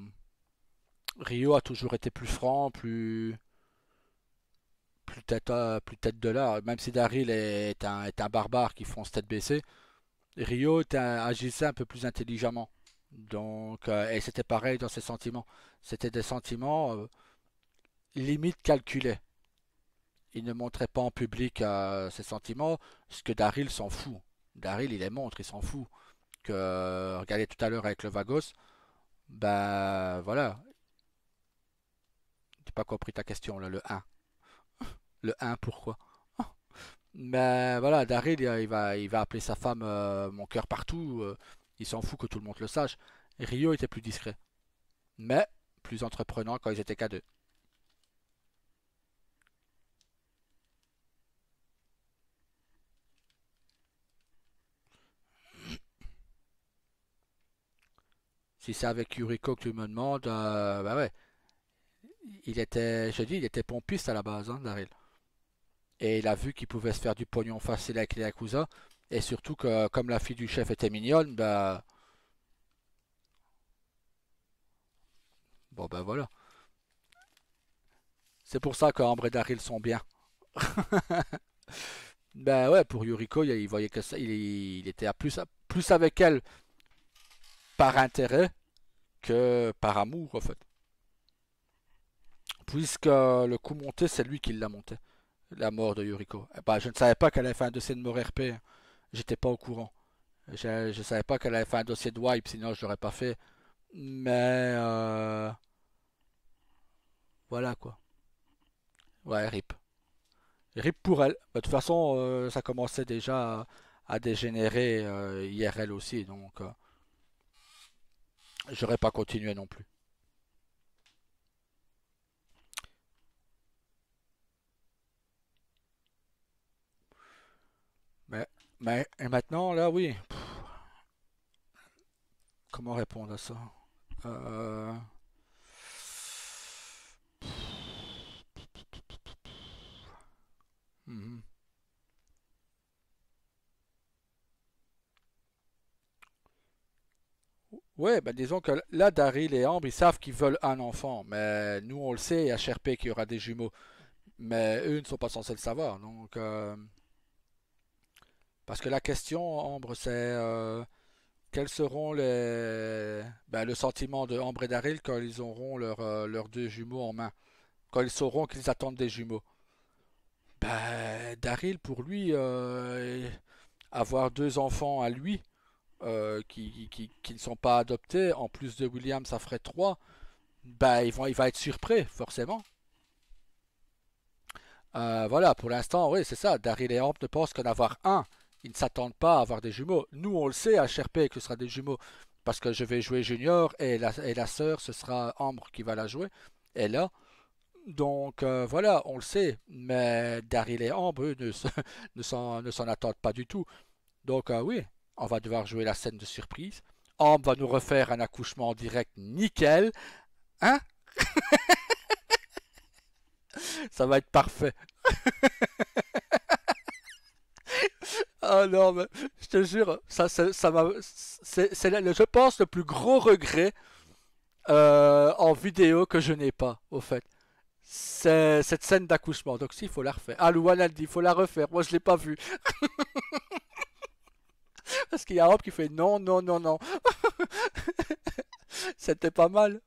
Rio a toujours été plus franc, plus tête de l'art. Même si Daryl est un barbare qui fonce tête baissée, Rio agissait un peu plus intelligemment. Donc, et c'était pareil dans ses sentiments. C'était des sentiments limite calculés. Il ne montrait pas en public ses sentiments, ce que Daryl s'en fout. Daryl, il les montre, il s'en fout. Regardez tout à l'heure avec le Vagos, ben voilà, j'ai pas compris ta question là, le un. Le un pourquoi? Mais voilà, Daryl, il va appeler sa femme mon cœur partout. Il s'en fout que tout le monde le sache. Rio était plus discret, mais plus entreprenant quand ils étaient qu'à deux. Si c'est avec Yuriko que tu me demandes, bah ouais, je dis, il était pompiste à la base, hein, Daryl. Et il a vu qu'il pouvait se faire du pognon facile avec les Yakuza. Et surtout que, comme la fille du chef était mignonne, bah, bon, bah voilà. C'est pour ça que Ambre et Daryl sont bien. Ben ouais, pour Yuriko, il voyait que ça, il était plus avec elle par intérêt que par amour, en fait. Puisque le coup monté, c'est lui qui l'a monté. La mort de Yuriko. Eh ben, je ne savais pas qu'elle avait fait un dossier de mort RP. J'étais pas au courant. Je savais pas qu'elle avait fait un dossier de wipe, sinon je l'aurais pas fait. Mais voilà quoi. Ouais, RIP. RIP pour elle. Bah, de toute façon, ça commençait déjà à dégénérer IRL aussi, donc j'aurais pas continué non plus. Mais, mais et maintenant, là, oui. Comment répondre à ça? Euh, mhm. Ouais, ben disons que là, Daryl et Ambre, ils savent qu'ils veulent un enfant. Mais nous, on le sait, à HRP qu'il y aura des jumeaux. Mais eux ne sont pas censés le savoir. Donc, parce que la question, Ambre, c'est quels seront le sentiment de Ambre et Daryl quand ils auront leurs deux jumeaux en main. Quand ils sauront qu'ils attendent des jumeaux. Ben, Daryl, pour lui, avoir deux enfants à lui, qui ne sont pas adoptés, en plus de William, ça ferait trois. Ben, il va être surpris, forcément. Voilà, pour l'instant, oui, c'est ça. Daryl et Amp ne pensent qu'en avoir un. Ils ne s'attendent pas à avoir des jumeaux. Nous, on le sait à Sherpa que ce sera des jumeaux. Parce que je vais jouer Junior et la sœur, ce sera Ambre qui va la jouer. Et là, donc voilà, on le sait. Mais Daryl et Ambre, eux, ne s'en attendent pas du tout. Donc oui, on va devoir jouer la scène de surprise. Ambre va nous refaire un accouchement en direct nickel. Hein? Ça va être parfait. Ah non, mais je te jure, ça m'a, c'est je pense, le plus gros regret en vidéo que je n'ai pas, au fait. C'est cette scène d'accouchement. Donc, si, il faut la refaire. Ah, Louane, elle dit, il faut la refaire. Moi, je l'ai pas vue. Parce qu'il y a Rob qui fait non, non, non, non. C'était pas mal.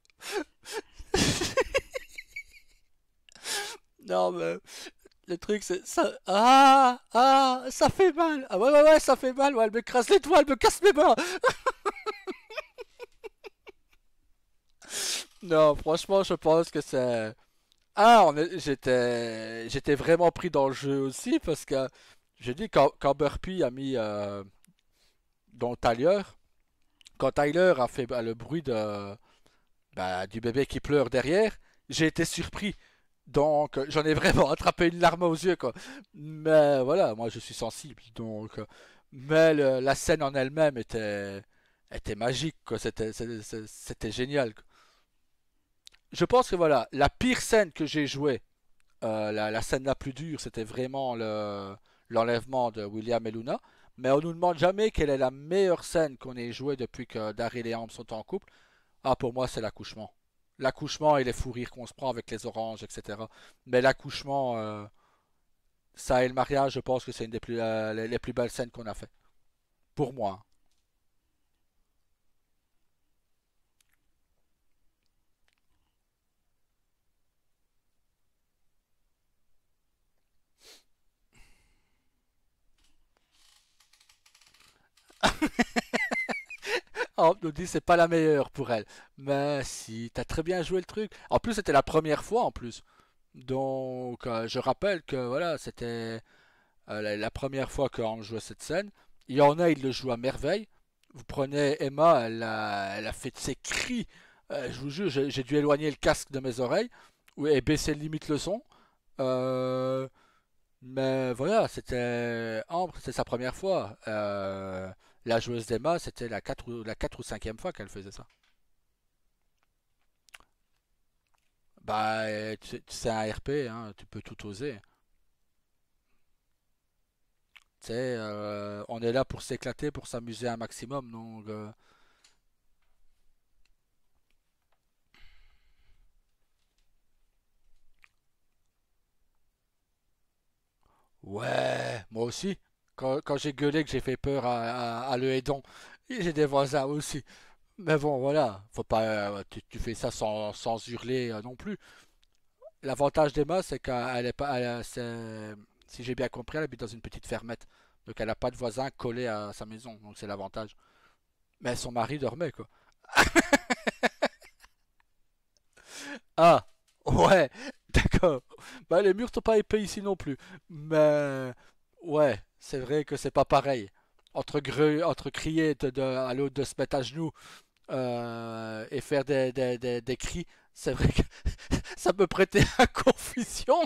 Non, mais le truc, c'est ça. Ah, ah, ça fait mal. Ah, ouais, ouais, ouais, ça fait mal. Ouais, elle me crasse les doigts, elle me casse mes mains. Non, franchement, je pense que c'est. Ah, j'étais vraiment pris dans le jeu aussi parce que j'ai dit quand Burpee a mis dans Tyler, quand Tyler a fait le bruit du bébé qui pleure derrière, j'ai été surpris. Donc j'en ai vraiment attrapé une larme aux yeux quoi. Mais voilà, moi je suis sensible donc. Mais la scène en elle-même était magique quoi. C'était génial, quoi. Je pense que voilà, la pire scène que j'ai jouée, la scène la plus dure, c'était vraiment l'enlèvement de William et Luna. Mais on nous demande jamais quelle est la meilleure scène qu'on ait jouée depuis que Daryl et Amber sont en couple. Ah, pour moi, c'est l'accouchement. L'accouchement et les fous rires qu'on se prend avec les oranges, etc. Mais l'accouchement, ça et le mariage, je pense que c'est une des les plus belles scènes qu'on a fait. Pour moi. On nous dit c'est pas la meilleure pour elle. Mais si, t'as très bien joué le truc. En plus, c'était la première fois en plus. Donc, je rappelle que voilà, c'était la première fois qu'on jouait cette scène. Il y en a, ils le jouent à merveille. Vous prenez Emma, elle a fait de ses cris. Je vous jure, j'ai dû éloigner le casque de mes oreilles et baisser limite le son. Euh, mais voilà, c'était Ambre, c'était sa première fois. La joueuse d'Emma, c'était la 4 ou cinquième fois qu'elle faisait ça. Bah, c'est un RP, hein, tu peux tout oser. Tu sais, on est là pour s'éclater, pour s'amuser un maximum. Donc, ouais, moi aussi. Quand j'ai gueulé que j'ai fait peur à le Hédon, j'ai des voisins aussi. Mais bon, voilà, faut pas, tu fais ça sans hurler non plus. L'avantage d'Emma, c'est qu'elle est pas, si j'ai bien compris, elle habite dans une petite fermette. Donc elle n'a pas de voisins collés à sa maison. Donc c'est l'avantage. Mais son mari dormait, quoi. Ah, ouais, d'accord. Bah, les murs sont pas épais ici non plus. Mais, ouais, c'est vrai que c'est pas pareil. Entre crier à l'autre de se mettre à genoux et faire des cris, c'est vrai que ça peut prêter à confusion.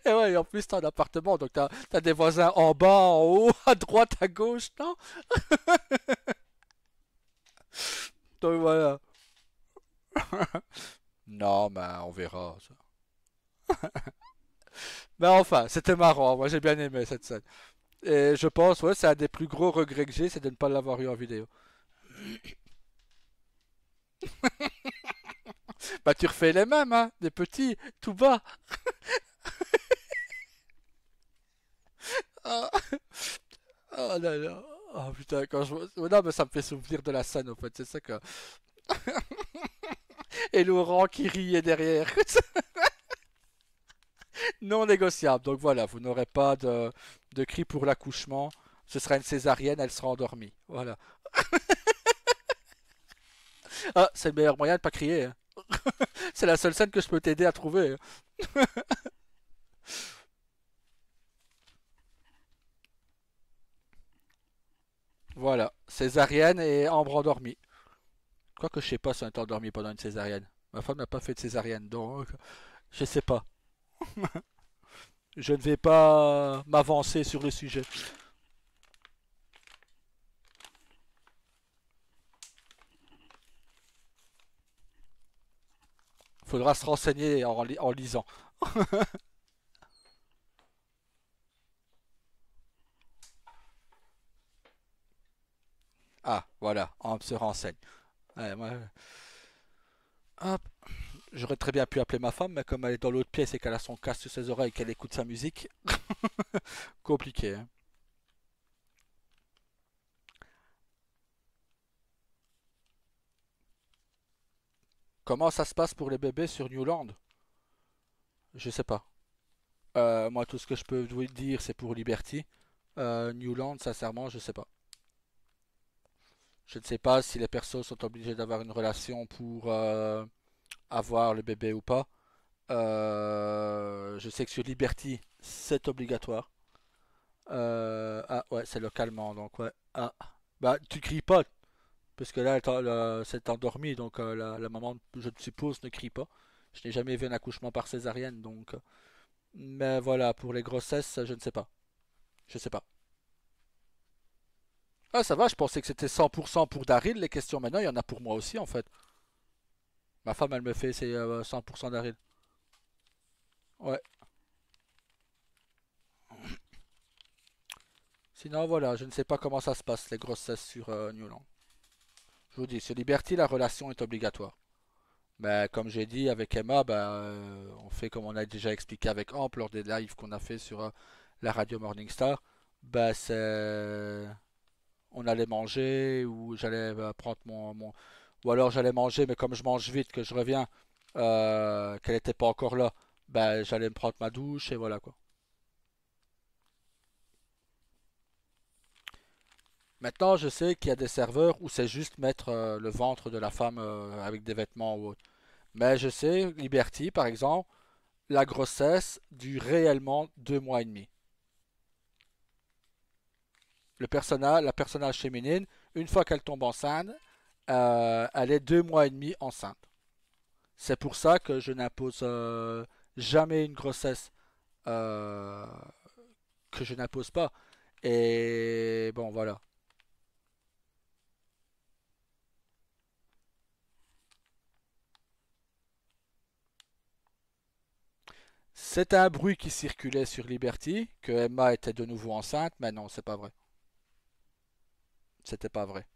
Et ouais, et en plus, t'as un appartement, donc t'as des voisins en bas, en haut, à droite, à gauche, non? Donc voilà. Non, mais on verra. Ça. Mais enfin, c'était marrant. Moi, j'ai bien aimé cette scène. Et je pense, ouais, c'est un des plus gros regrets que j'ai, c'est de ne pas l'avoir eu en vidéo. Bah, tu refais les mêmes, hein, des petits, tout bas. Ah, oh là là. Oh putain, quand je vois. Non, mais ça me fait souvenir de la scène, en fait, c'est ça que. Et Laurent qui riait derrière. Non négociable. Donc voilà, vous n'aurez pas de cri pour l'accouchement. Ce sera une césarienne, elle sera endormie. Voilà. Ah, c'est le meilleur moyen de pas crier, hein. C'est la seule scène que je peux t'aider à trouver, hein. Voilà. Césarienne et Ambre endormie. Quoique je sais pas si on est endormi pendant une césarienne. Ma femme n'a pas fait de césarienne, donc je sais pas. Je ne vais pas m'avancer sur le sujet. Faudra se renseigner en lisant. Ah, voilà, on se renseigne. Ouais, hop. J'aurais très bien pu appeler ma femme, mais comme elle est dans l'autre pièce et qu'elle a son casque sur ses oreilles et qu'elle écoute sa musique, compliqué, hein. Comment ça se passe pour les bébés sur Newland? Je sais pas. Moi, tout ce que je peux vous dire, c'est pour Liberty. Newland, sincèrement, je sais pas. Je ne sais pas si les persos sont obligés d'avoir une relation pour avoir le bébé ou pas. Je sais que sur Liberty, c'est obligatoire. Ah ouais, c'est localement, donc ouais. Ah, bah tu cries pas, parce que là, c'est endormi, donc la maman, je suppose, ne crie pas. Je n'ai jamais vu un accouchement par césarienne, donc. Mais voilà, pour les grossesses, je ne sais pas. Je sais pas. Ah, ça va, je pensais que c'était 100% pour Daryl, les questions maintenant, il y en a pour moi aussi, en fait. Ma femme, elle me fait, c'est 100% Daryl. Ouais. Sinon, voilà, je ne sais pas comment ça se passe, les grossesses sur Newland. Je vous dis, sur Liberty, la relation est obligatoire. Mais comme j'ai dit avec Emma, on fait comme on a déjà expliqué avec Amp lors des lives qu'on a fait sur la radio Morningstar. C'est on allait manger ou j'allais prendre ou alors j'allais manger, mais comme je mange vite, que je reviens, qu'elle n'était pas encore là, j'allais me prendre ma douche et voilà quoi. Maintenant, je sais qu'il y a des serveurs où c'est juste mettre le ventre de la femme avec des vêtements ou autre. Mais je sais, Liberty par exemple, la grossesse dure réellement 2 mois et demi. La personnage féminine, une fois qu'elle tombe enceinte, elle est 2 mois et demi enceinte. C'est pour ça que je n'impose jamais une grossesse euh, que je n'impose pas. Et bon, voilà. C'est un bruit qui circulait sur Liberty, que Emma était de nouveau enceinte, mais non, c'est pas vrai. C'était pas vrai.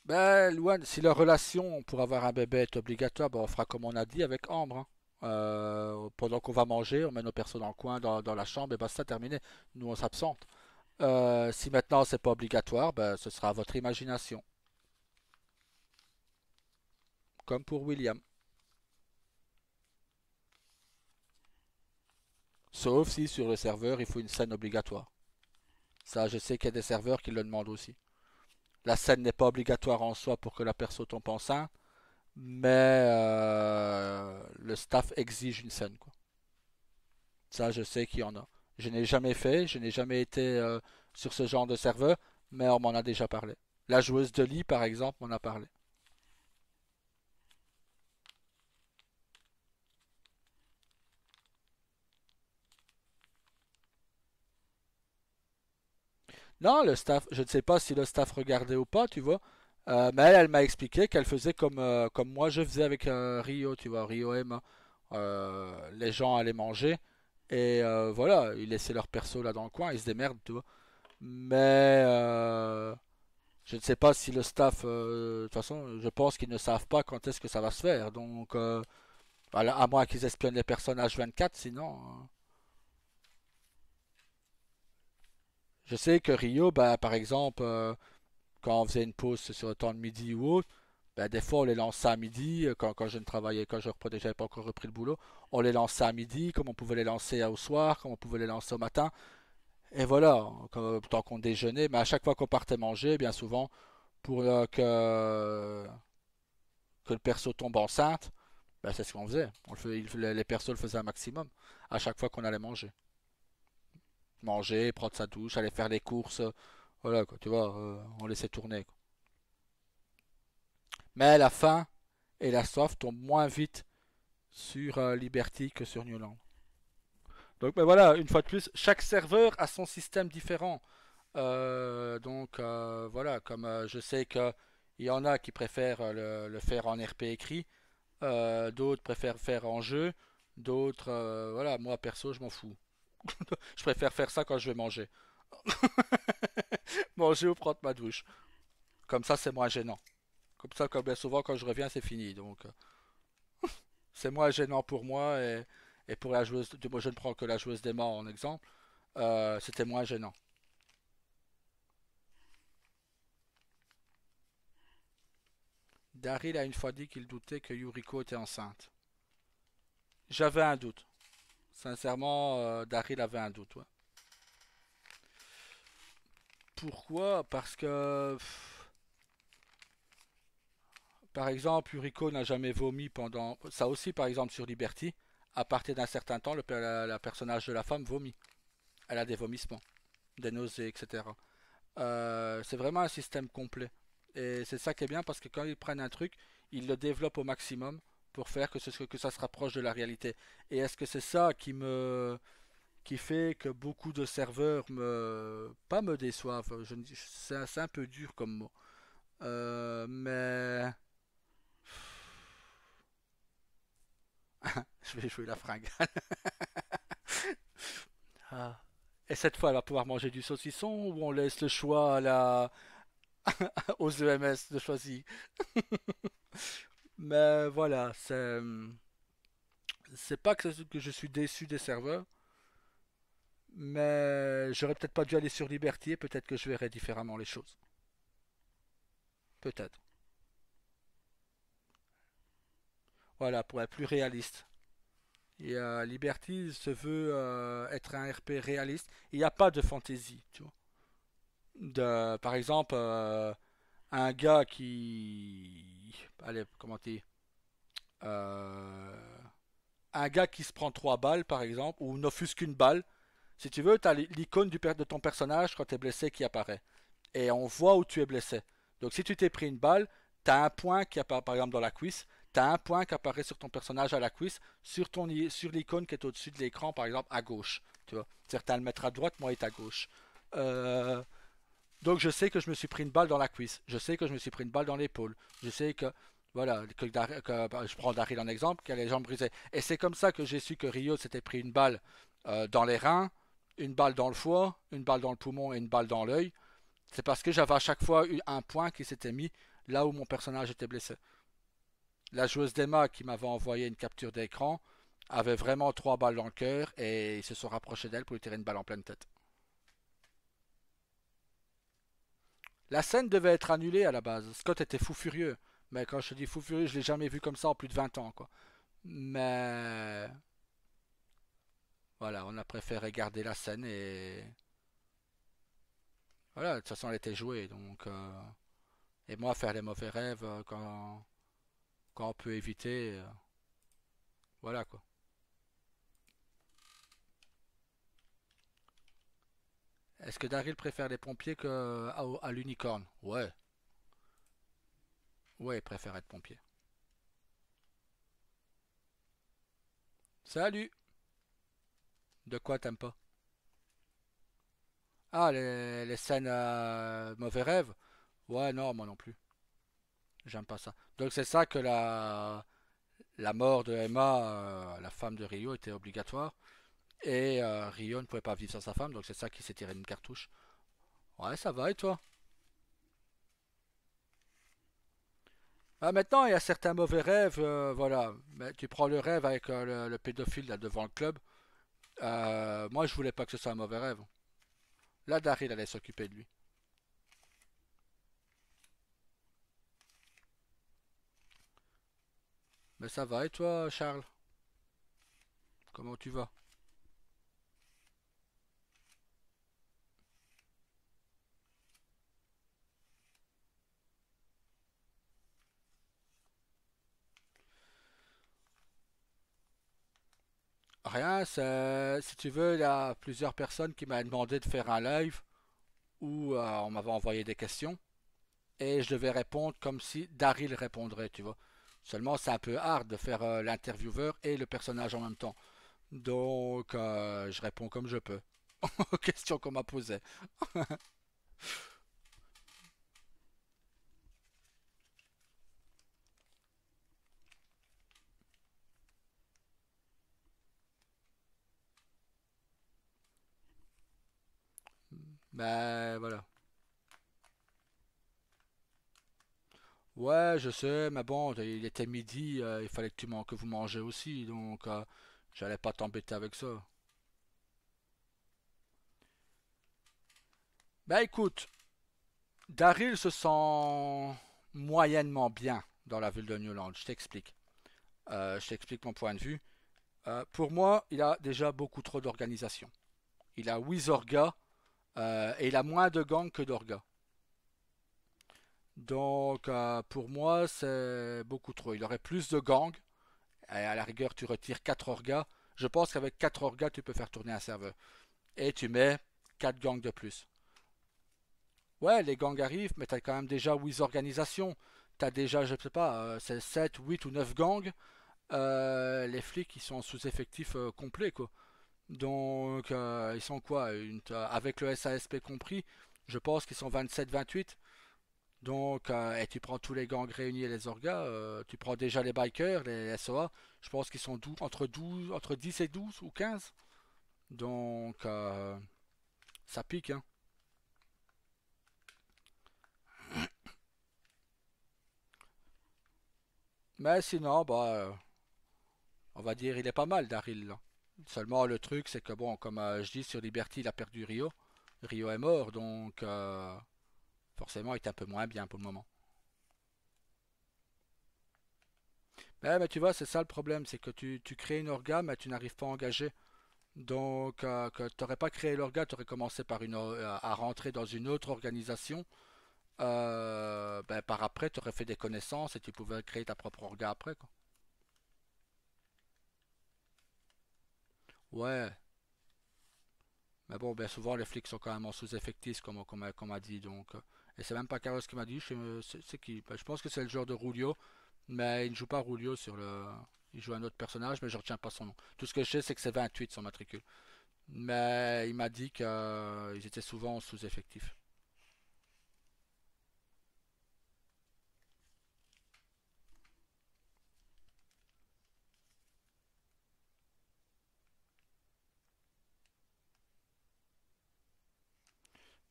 Ben, Louane, si la relation pour avoir un bébé est obligatoire, on fera comme on a dit avec Ambre, hein. Pendant qu'on va manger, on met nos persos dans le coin, dans la chambre, et ben ça terminé. Nous on s'absente. Si maintenant c'est pas obligatoire, ben, ce sera à votre imagination. Comme pour William. Sauf si sur le serveur il faut une scène obligatoire. Ça, je sais qu'il y a des serveurs qui le demandent aussi. La scène n'est pas obligatoire en soi pour que la perso tombe enceinte, mais le staff exige une scène, quoi. Ça, je sais qu'il y en a. Je n'ai jamais fait, je n'ai jamais été sur ce genre de serveur, mais on m'en a déjà parlé. La joueuse de lit, par exemple, m'en a parlé. Non, le staff, je ne sais pas si le staff regardait ou pas, tu vois. Mais elle m'a expliqué qu'elle faisait comme moi je faisais avec Rio, tu vois, Rio Emma. Les gens allaient manger et voilà, ils laissaient leur perso là dans le coin, ils se démerdent, tu vois. Mais je ne sais pas si le staff, de toute façon, je pense qu'ils ne savent pas quand est-ce que ça va se faire. Donc, voilà, à moins qu'ils espionnent les personnages 24, sinon. Je sais que Rio, bah, par exemple, quand on faisait une pause sur le temps de midi ou autre, ben, des fois on les lançait à midi, quand je ne travaillais, quand je reprenais, j'avais pas encore repris le boulot, on les lançait à midi, comme on pouvait les lancer au soir, comme on pouvait les lancer au matin, et voilà, tant qu'on déjeunait, mais à chaque fois qu'on partait manger, bien souvent, pour que le perso tombe enceinte, ben, c'est ce qu'on faisait. Les persos le faisaient un maximum, à chaque fois qu'on allait manger. Manger, prendre sa douche, aller faire les courses, voilà, quoi, tu vois, on laissait tourner, quoi. Mais la faim et la soif tombent moins vite sur Liberty que sur Newland. Donc ben voilà, une fois de plus, chaque serveur a son système différent. Voilà, comme je sais qu'il y en a qui préfèrent le faire en RP écrit, d'autres préfèrent faire en jeu, d'autres, voilà, moi perso, je m'en fous. Je préfère faire ça quand je vais manger. Manger ou prendre ma douche. Comme ça, c'est moins gênant. Comme ça, comme bien souvent, quand je reviens, c'est fini. Donc, c'est moins gênant pour moi et pour la joueuse. Moi, je ne prends que la joueuse des morts en exemple. C'était moins gênant. Daryl a une fois dit qu'il doutait que Yuriko était enceinte. J'avais un doute. Sincèrement, Daryl avait un doute. Ouais. Pourquoi? Parce que, par exemple, Yuriko n'a jamais vomi pendant. Ça aussi, par exemple, sur Liberty. À partir d'un certain temps, la personnage de la femme vomit. Elle a des vomissements, des nausées, etc. C'est vraiment un système complet. Et c'est ça qui est bien parce que quand ils prennent un truc, ils le développent au maximum pour faire que ça se rapproche de la réalité. Et est-ce que c'est ça qui fait que beaucoup de serveurs pas me déçoivent. C'est un peu dur comme mot. Mais je vais jouer la fringale. Ah. Et cette fois, elle va pouvoir manger du saucisson ou on laisse le choix aux EMS de choisir. Mais voilà, c'est pas que je suis déçu des serveurs, mais j'aurais peut-être pas dû aller sur Liberty et peut-être que je verrais différemment les choses. Peut-être. Voilà, pour être plus réaliste. Et Liberty se veut être un RP réaliste. Il n'y a pas de fantaisie, tu vois. Par exemple, un gars qui... Allez, comment dire euh, un gars qui se prend 3 balles, par exemple, ou n'offusque qu'une balle. Si tu veux, tu as l'icône de ton personnage quand tu es blessé qui apparaît. Et on voit où tu es blessé. Donc si tu t'es pris une balle, tu as un point qui apparaît par exemple dans la cuisse, tu as un point qui apparaît sur ton personnage à la cuisse, sur l'icône qui est au-dessus de l'écran, par exemple à gauche. Tu vois, certains le mettre à droite, moi il est à gauche. Euh, donc je sais que je me suis pris une balle dans la cuisse, je sais que je me suis pris une balle dans l'épaule, je sais que voilà, je prends Daryl en exemple, qui a les jambes brisées. Et c'est comme ça que j'ai su que Rio s'était pris une balle dans les reins, une balle dans le foie, une balle dans le poumon et une balle dans l'œil. C'est parce que j'avais à chaque fois eu un point qui s'était mis là où mon personnage était blessé. La joueuse d'Emma qui m'avait envoyé une capture d'écran, avait vraiment 3 balles dans le cœur et ils se sont rapprochés d'elle pour lui tirer une balle en pleine tête. La scène devait être annulée à la base. Scott était fou furieux. Mais quand je te dis fou furieux, je l'ai jamais vu comme ça en plus de 20 ans, quoi. Mais voilà, on a préféré garder la scène et voilà, de toute façon elle était jouée. Donc, et moi, faire les mauvais rêves quand on peut éviter, voilà quoi. Est-ce que Daryl préfère les pompiers à l'unicorne? Ouais, ouais, il préfère être pompier. Salut! De quoi t'aimes pas? Ah, les scènes mauvais rêves? Ouais, non, moi non plus. J'aime pas ça. Donc c'est ça que la mort de Emma, la femme de Rio, était obligatoire. Et Rio ne pouvait pas vivre sans sa femme, donc c'est ça qui s'est tiré une cartouche. Ouais, ça va et toi? Ah, maintenant, il y a certains mauvais rêves, voilà. Mais tu prends le rêve avec le pédophile là devant le club. Moi, je voulais pas que ce soit un mauvais rêve. Là, Daryl allait s'occuper de lui. Mais ça va et toi, Charles? Comment tu vas? Rien, si tu veux, il y a plusieurs personnes qui m'avaient demandé de faire un live où on m'avait envoyé des questions et je devais répondre comme si Daryl répondrait, tu vois. Seulement, c'est un peu hard de faire l'intervieweur et le personnage en même temps. Donc, je réponds comme je peux aux questions qu'on m'a posées. Ben voilà. Ouais, je sais, mais bon, il était midi, il fallait que vous mangez aussi, donc j'allais pas t'embêter avec ça. Ben écoute, Daryl se sent moyennement bien dans la ville de Newland, je t'explique. Je t'explique mon point de vue. Pour moi, il a déjà beaucoup trop d'organisation. Il a 8 orgas et il a moins de gangs que d'orgas. Donc pour moi, c'est beaucoup trop. Il aurait plus de gangs. Et à la rigueur, tu retires 4 orgas. Je pense qu'avec 4 orgas, tu peux faire tourner un serveur. Et tu mets 4 gangs de plus. Ouais, les gangs arrivent, mais t'as quand même déjà 8 organisations. T'as déjà, je sais pas, c'est 7, 8 ou 9 gangs. Les flics, ils sont en sous-effectif complet, quoi. Donc, ils sont quoi avec le SASP compris, je pense qu'ils sont 27-28. Donc, et tu prends tous les gangs réunis et les orgas, tu prends déjà les bikers, les SOA, je pense qu'ils sont entre 10 et 12 ou 15. Donc, ça pique, hein. Mais sinon, bah, on va dire, il est pas mal, Daryl, là. Seulement, le truc, c'est que, bon, comme je dis, sur Liberty, il a perdu Rio. Rio est mort, donc, forcément, il est un peu moins bien pour le moment. Mais tu vois, c'est ça le problème, c'est que tu crées une orga, mais tu n'arrives pas à engager. Donc, que tu n'aurais pas créé l'orga, tu aurais commencé à rentrer dans une autre organisation. Ben, par après, tu aurais fait des connaissances et tu pouvais créer ta propre orga après, quoi. Ouais, mais bon, bien souvent, les flics sont quand même en sous-effectif, comme a dit. Donc, et c'est même pas Carlos qui m'a dit, c'est qui? Ben, je pense que c'est le joueur de Rulio, mais il ne joue pas Rulio sur le. Il joue un autre personnage, mais je retiens pas son nom. Tout ce que je sais, c'est que c'est 28 son matricule. Mais il m'a dit qu'ils étaient souvent sous-effectifs.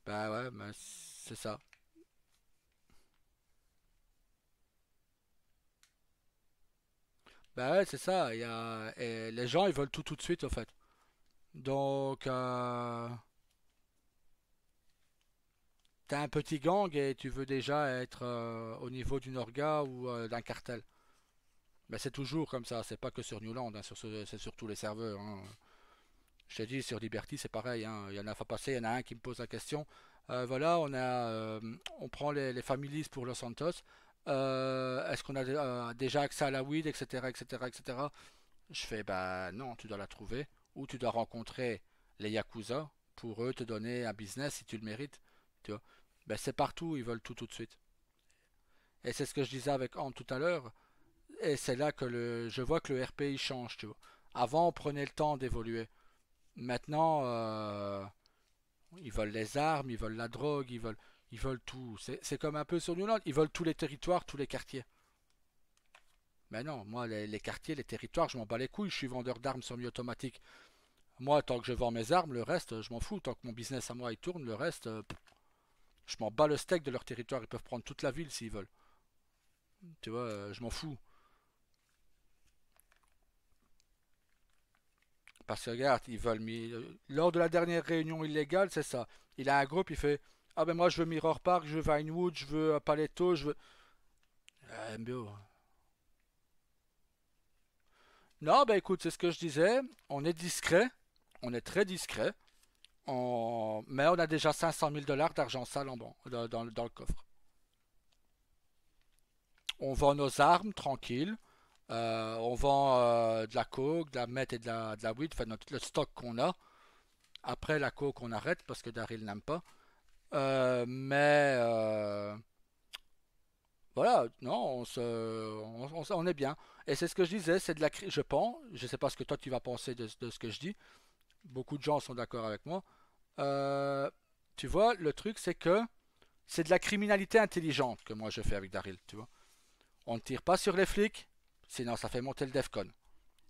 Bah ouais, mais c'est ça. Bah ouais, c'est ça. Et les gens, ils veulent tout tout de suite, au fait. Donc, t'as un petit gang et tu veux déjà être au niveau d'une orga ou d'un cartel. Mais c'est toujours comme ça. C'est pas que sur Newland, hein, c'est sur tous les serveurs, hein. Je t'ai dit, sur Liberty, c'est pareil, hein. Il y en a fois passé, il y en a un qui me pose la question. Voilà, on prend les families pour Los Santos. Est-ce qu'on a déjà accès à la weed, etc., etc., etc. Je fais, bah non, tu dois la trouver. Ou tu dois rencontrer les Yakuza pour eux te donner un business si tu le mérites. Tu vois. Ben, c'est partout, ils veulent tout tout de suite. Et c'est ce que je disais avec Anne tout à l'heure. Et c'est là que je vois que le RPI change, tu vois. Avant, on prenait le temps d'évoluer. Maintenant, ils veulent les armes, ils veulent la drogue, ils veulent tout. C'est comme un peu sur Newland. Ils veulent tous les territoires, tous les quartiers. Mais non, moi, les quartiers, les territoires, je m'en bats les couilles. Je suis vendeur d'armes semi-automatiques. Moi, tant que je vends mes armes, le reste, je m'en fous. Tant que mon business à moi il tourne, le reste, je m'en bats le steak de leur territoire. Ils peuvent prendre toute la ville s'ils veulent. Tu vois, je m'en fous. Parce que regarde, ils veulent. Lors de la dernière réunion illégale, c'est ça. Il a un groupe, il fait: ah ben moi je veux Mirror Park, je veux Vinewood, je veux Paletto, je veux. MBO. Non, ben écoute, c'est ce que je disais. On est discret. On est très discret. Mais on a déjà 500 000 dollars d'argent sale en banque, dans le coffre. On vend nos armes tranquille. On vend de la coke, de la meth et de la weed, enfin le stock qu'on a. Après la coke, on arrête parce que Daryl n'aime pas. Mais voilà, non, on est bien. Et c'est ce que je disais, c'est de la je pense, je sais pas ce que toi tu vas penser de ce que je dis. Beaucoup de gens sont d'accord avec moi. Euh, Tu vois, le truc c'est que c'est de la criminalité intelligente que moi je fais avec Daryl, tu vois. On ne tire pas sur les flics, sinon ça fait monter le DEFCON.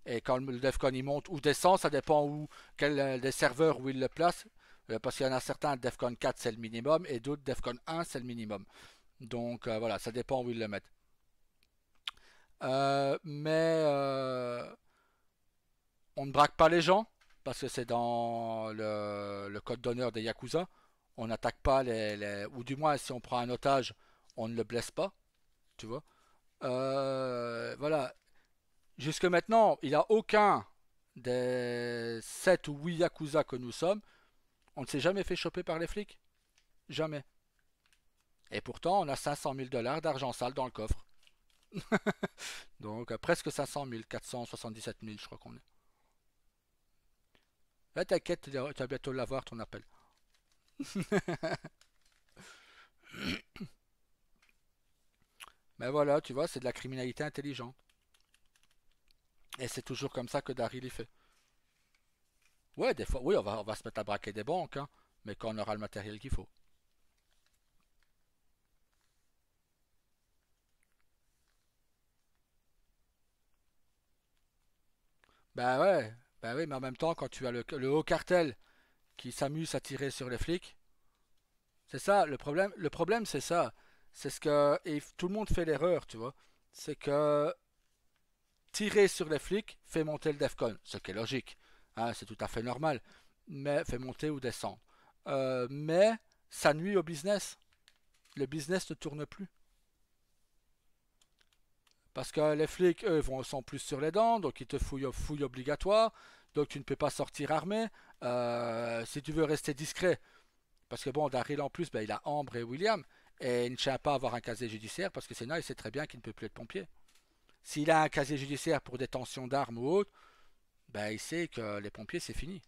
Et quand le DEFCON il monte ou descend, ça dépend des serveurs où il le place. Parce qu'il y en a certains, DEFCON 4 c'est le minimum, et d'autres DEFCON 1 c'est le minimum. Donc voilà, ça dépend où ils le mettent. Mais on ne braque pas les gens, parce que c'est dans le code d'honneur des Yakuza. On n'attaque pas ou du moins si on prend un otage, on ne le blesse pas, tu vois. Voilà, jusque maintenant, il n'y a aucun des 7 ou 8 Yakuza que nous sommes, on ne s'est jamais fait choper par les flics. Jamais. Et pourtant, on a 500 000 dollars d'argent sale dans le coffre. Donc, presque 500 000, 477 000, je crois qu'on est. Là, t'inquiète, tu vas bientôt l'avoir, ton appel. Mais voilà, tu vois, c'est de la criminalité intelligente. Et c'est toujours comme ça que Daryl y fait. Ouais, des fois, oui, on va se mettre à braquer des banques, hein, mais quand on aura le matériel qu'il faut. Ouais, bah oui, mais en même temps, quand tu as le haut cartel qui s'amuse à tirer sur les flics, c'est ça, le problème. Le problème, c'est ça. C'est ce que. Et tout le monde fait l'erreur, tu vois. C'est que tirer sur les flics fait monter le DEFCON, ce qui est logique, hein, c'est tout à fait normal, mais fait monter ou descendre. Mais ça nuit au business. Le business ne tourne plus. Parce que les flics, eux, sont plus sur les dents, donc ils te fouillent obligatoire, donc tu ne peux pas sortir armé. Si tu veux rester discret, parce que bon, Daryl en plus, ben, il a Ambre et William, et il ne tient pas à avoir un casier judiciaire, parce que sinon il sait très bien qu'il ne peut plus être pompier. S'il a un casier judiciaire pour détention d'armes ou autre, ben, il sait que les pompiers c'est fini.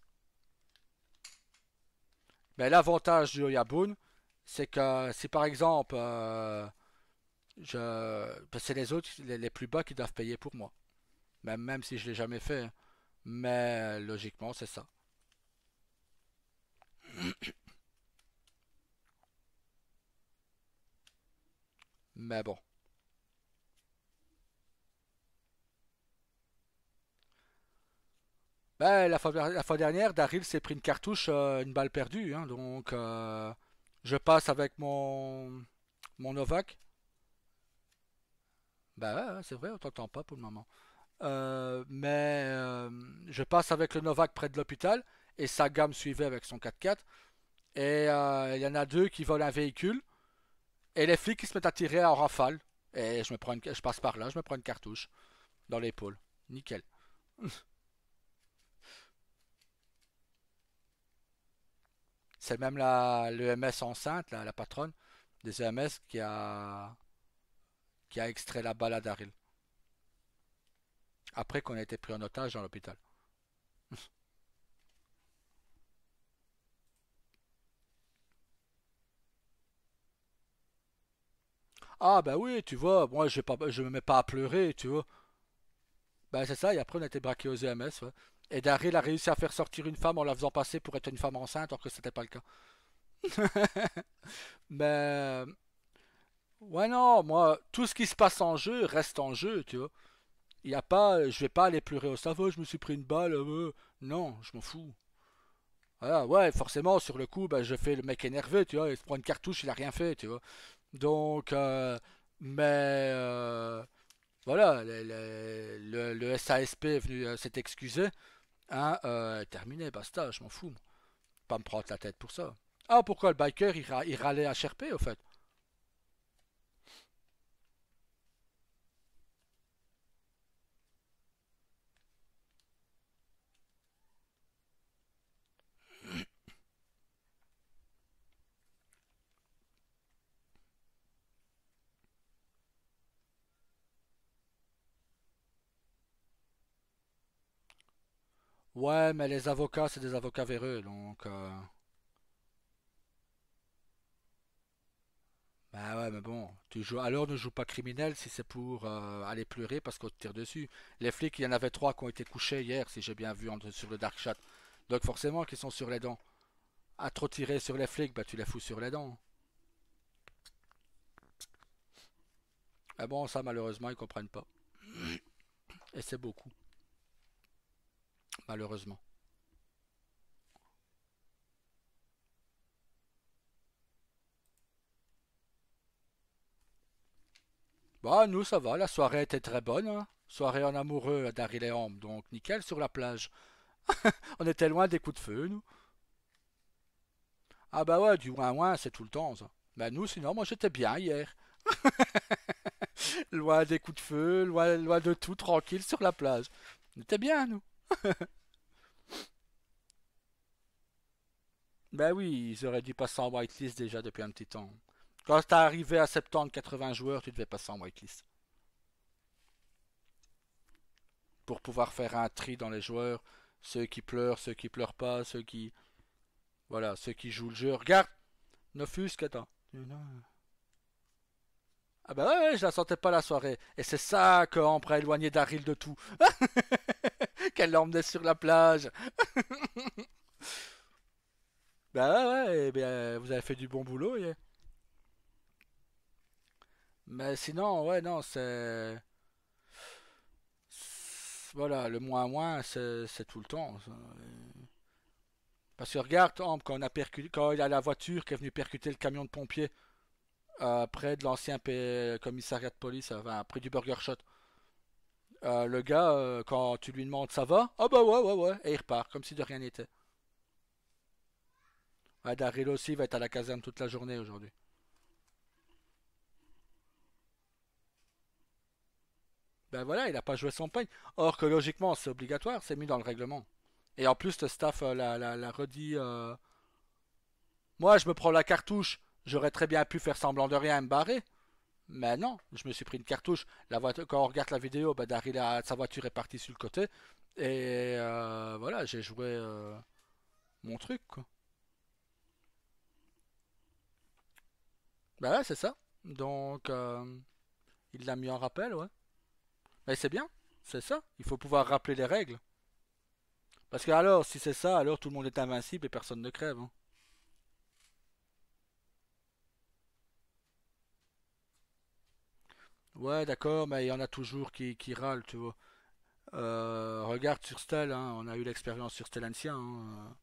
Mais l'avantage du Yabun, c'est que si par exemple, ben, c'est les autres, les plus bas qui doivent payer pour moi. Même si je ne l'ai jamais fait, hein. Mais logiquement, c'est ça. Mais bon. Ben, la fois dernière, Daryl s'est pris une cartouche, une balle perdue, hein. Donc, je passe avec mon Novak. Bah ouais, ouais, c'est vrai, on t'entend pas pour le moment. Mais je passe avec le Novak près de l'hôpital et sa gamme suivait avec son 4x4. Et il y en a deux qui volent un véhicule et les flics qui se mettent à tirer en rafale. Et je passe par là, je me prends une cartouche dans l'épaule. Nickel. C'est même l'EMS enceinte, la patronne des EMS, qui a extrait la balle à Daryl. Après qu'on a été pris en otage dans l'hôpital. Ah bah oui, tu vois, moi je me mets pas à pleurer, tu vois. Bah c'est ça, et après on a été braqué aux EMS, ouais. Et Daryl a réussi à faire sortir une femme en la faisant passer pour être une femme enceinte, alors que c'était pas le cas. Mais ouais non, moi, tout ce qui se passe en jeu reste en jeu, tu vois. Il y a pas, je vais pas aller pleurer au savon, je me suis pris une balle, non, je m'en fous. Voilà, ouais, forcément, sur le coup, bah, je fais le mec énervé, tu vois, il se prend une cartouche, il a rien fait, tu vois. Donc, mais voilà, le SASP est venu s'est excusé, hein, terminé, basta, je m'en fous. Pas me prendre la tête pour ça. Ah, pourquoi le biker il râlait à Sherpé, au fait? Ouais, mais les avocats, c'est des avocats véreux, donc. Bah ouais, mais bon, tu joues. Alors ne joue pas criminel si c'est pour aller pleurer parce qu'on te tire dessus. Les flics, il y en avait trois qui ont été couchés hier, si j'ai bien vu sur le Dark Chat. Donc forcément qu'ils sont sur les dents. À trop tirer sur les flics, bah tu les fous sur les dents. Mais bon, ça malheureusement, ils comprennent pas. Et c'est beaucoup, malheureusement. Bah nous ça va, la soirée était très bonne, hein. Soirée en amoureux à Daryl donc nickel sur la plage. On était loin des coups de feu, nous. Ah bah ouais, du ouin-ouin, c'est tout le temps ça. Bah nous sinon, moi j'étais bien hier. Loin des coups de feu, loin de tout, tranquille sur la plage. On était bien, nous. Ben oui, ils auraient dû passer en whitelist déjà depuis un petit temps. Quand t'es arrivé à 70-80 joueurs, tu devais passer en whitelist. Pour pouvoir faire un tri dans les joueurs, ceux qui pleurent pas, ceux qui... Voilà, ceux qui jouent le jeu. Regarde, Nofus, attends. Ah bah ouais, je la sentais pas la soirée. Et c'est ça que Ambre a éloigné Daryl de tout. Qu'elle l'emmenait sur la plage. Bah ouais, ouais, eh bien, vous avez fait du bon boulot, yeah. Mais sinon, ouais, non, voilà, le moins moins, c'est tout le temps, ça. Parce que regarde, Ambre, quand il y a la voiture qui est venue percuter le camion de pompiers près de l'ancien commissariat de police, enfin, près du Burger Shot. Le gars, quand tu lui demandes ça va, ah bah ouais, ouais, ouais, et il repart, comme si de rien n'était. Ouais, Daryl aussi va être à la caserne toute la journée aujourd'hui. Ben voilà, il a pas joué son pain. Or que logiquement, c'est obligatoire, c'est mis dans le règlement. Et en plus, le staff l'a redit. Moi, je me prends la cartouche. J'aurais très bien pu faire semblant de rien et me barrer. Mais non, je me suis pris une cartouche. Quand on regarde la vidéo, ben Daryl sa voiture est partie sur le côté. Et voilà, j'ai joué mon truc, quoi. Ben ouais, c'est ça. Donc, il l'a mis en rappel, ouais. Mais c'est bien, c'est ça. Il faut pouvoir rappeler les règles. Parce que alors, si c'est ça, alors tout le monde est invincible et personne ne crève, hein. Ouais, d'accord, mais il y en a toujours qui râlent, tu vois. Regarde sur Stel, hein, on a eu l'expérience sur Stellantia, hein.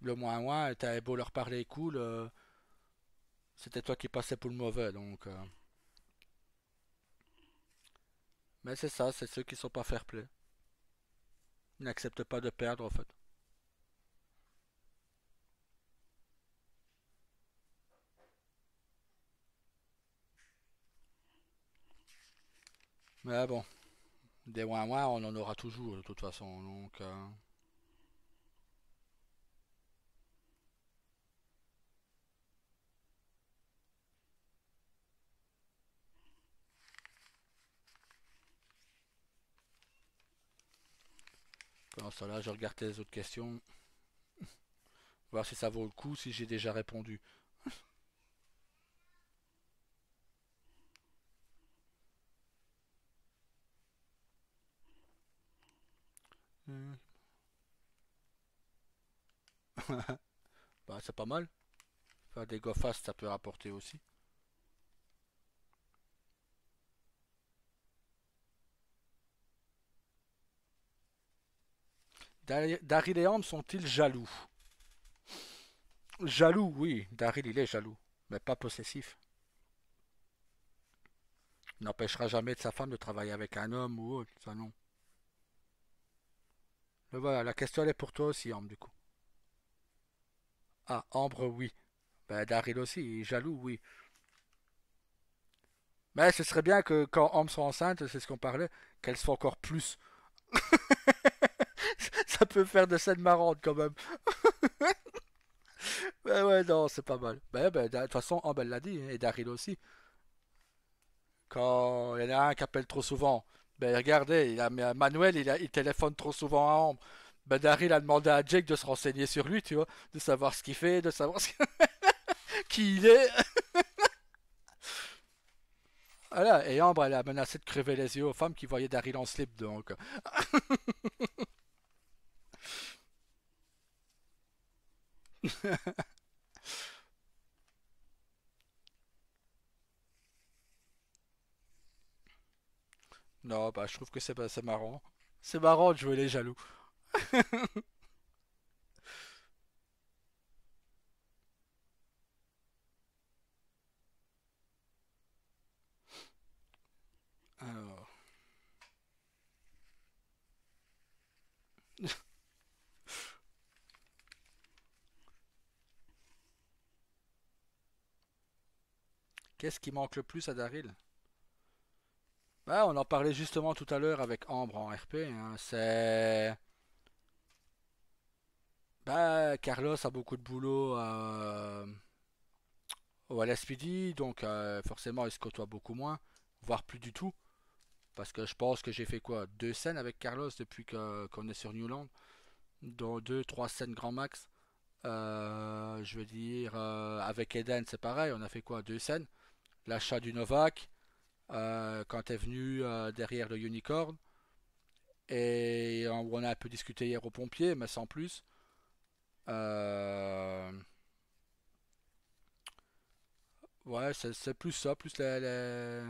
Le moins moins, t'avais beau leur parler cool, c'était toi qui passais pour le mauvais, donc. Mais c'est ça, c'est ceux qui sont pas fair play. Ils n'acceptent pas de perdre en fait. Mais bon, des ouin-ouin, on en aura toujours de toute façon. Donc, pendant ce temps-là, je regarde les autres questions. Voir si ça vaut le coup, si j'ai déjà répondu. Hmm. Bah, c'est pas mal. Faire des go fast, ça peut rapporter aussi. Daryl et Ambre sont-ils jaloux? Jaloux, oui. Daryl, il est jaloux. Mais pas possessif. Il n'empêchera jamais de sa femme de travailler avec un homme ou autre. Ça, non. Mais voilà, la question elle est pour toi aussi, Ambre, du coup. Ah, Ambre, oui. Ben, Daryl aussi, il est jaloux, oui. Mais ce serait bien que quand Ambre soit enceinte, c'est ce qu'on parlait, qu'elle soit encore plus. Ça peut faire de scènes marrantes quand même. Ouais, ouais, non, c'est pas mal. De toute façon, Ambre, elle l'a dit, hein, et Daryl aussi. Quand il y en a un qui appelle trop souvent, ben regardez, Manuel, il téléphone trop souvent à Ambre. Ben Daryl a demandé à Jake de se renseigner sur lui, tu vois, de savoir ce qu'il fait, de savoir qui il est. Voilà, et Ambre, elle a menacé de crever les yeux aux femmes qui voyaient Daryl en slip, donc. Non, bah je trouve que c'est marrant. C'est marrant de jouer les jaloux. Alors, qu'est-ce qui manque le plus à Daryl? Bah, on en parlait justement tout à l'heure avec Ambre en RP, hein. C'est. Bah, Carlos a beaucoup de boulot au LSPD, donc forcément il se côtoie beaucoup moins, voire plus du tout. Parce que je pense que j'ai fait quoi? Deux scènes avec Carlos depuis qu'on est sur Newland. Dont deux, trois scènes grand max. Je veux dire, avec Eden, c'est pareil. On a fait quoi? Deux scènes. L'achat du Novak, quand t'es venu derrière le Unicorn. Et on a un peu discuté hier aux pompiers, mais sans plus. Euh, ouais, c'est plus ça, plus de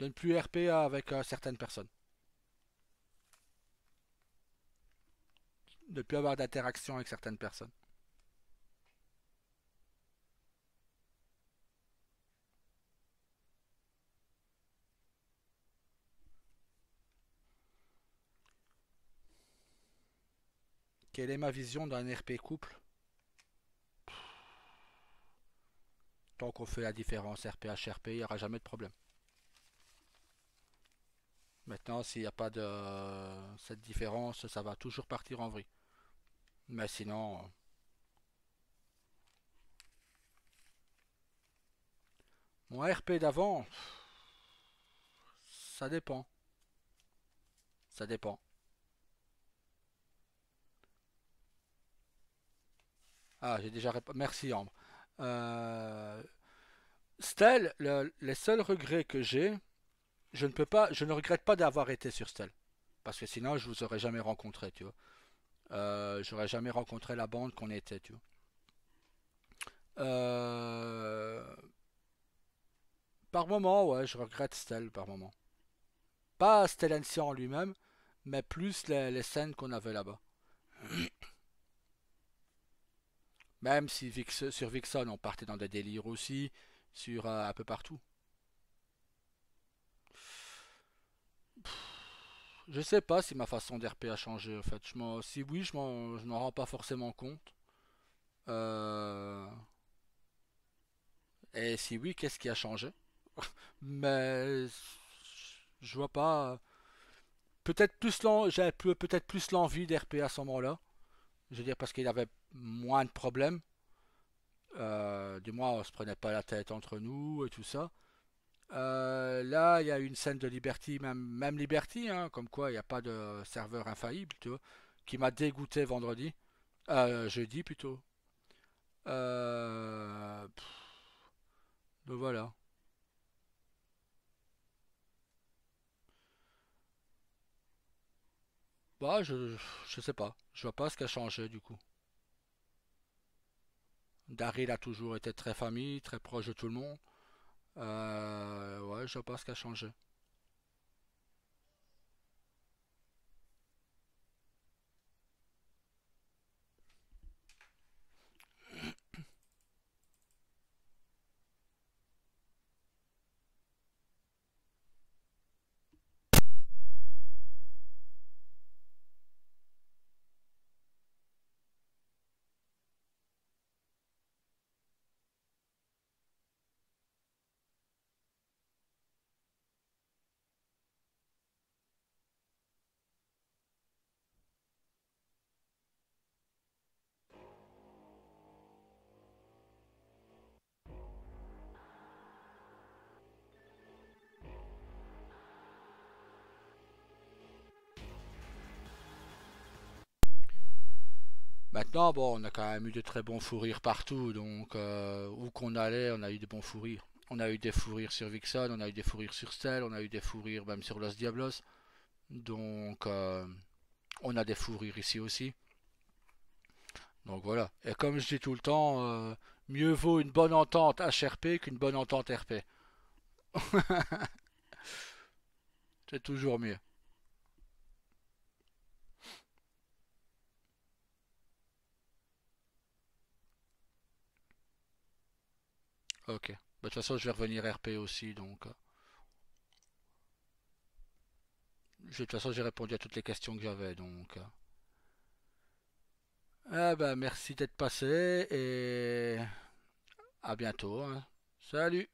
ne plus RP avec certaines personnes. De ne plus avoir d'interaction avec certaines personnes. Quelle est ma vision d'un RP couple? Tant qu'on fait la différence RP-HRP, il n'y aura jamais de problème. Maintenant, s'il n'y a pas de cette différence, ça va toujours partir en vrille. Mais sinon, mon RP d'avant, ça dépend. Ça dépend. Ah, j'ai déjà répondu. Merci Ambre. Euh, Stell, les seuls regrets que j'ai, je ne regrette pas d'avoir été sur Stell. Parce que sinon, je vous aurais jamais rencontré, tu vois. J'aurais jamais rencontré la bande qu'on était, tu vois. Euh, Par moment, ouais, je regrette Stell par moment. Pas Stellancy en lui-même, mais plus les scènes qu'on avait là-bas. Même si sur Vixen, on partait dans des délires aussi, sur un peu partout. Je sais pas si ma façon d'RP a changé en fait. Si oui, je m'en rends pas forcément compte. Euh, et si oui, qu'est-ce qui a changé? Mais je vois pas. J'avais peut-être plus l'envie d'RP à ce moment-là. Je veux dire parce qu'il y avait moins de problèmes. Du moins, on se prenait pas la tête entre nous et tout ça. Là, il y a une scène de Liberty, même Liberty, hein, comme quoi il n'y a pas de serveur infaillible, tu vois, qui m'a dégoûté vendredi, jeudi plutôt. Donc voilà. Bah, je sais pas. Je vois pas ce qui a changé du coup. Daryl a toujours été très famille, très proche de tout le monde. Ouais, je vois pas ce qui a changé. Maintenant, bon, on a quand même eu de très bons fous rires partout, donc où qu'on allait, on a eu de bons fous rires. On a eu des fous rires sur Vixen, on a eu des fous rires sur Stell, on a eu des fous rires même sur Los Diablos. Donc, on a des fous rires ici aussi. Donc voilà. Et comme je dis tout le temps, mieux vaut une bonne entente HRP qu'une bonne entente RP. C'est toujours mieux. Ok. Bah, de toute façon, je vais revenir RP aussi, donc de toute façon, j'ai répondu à toutes les questions que j'avais, donc. Eh ben, merci d'être passé et à bientôt, hein. Salut!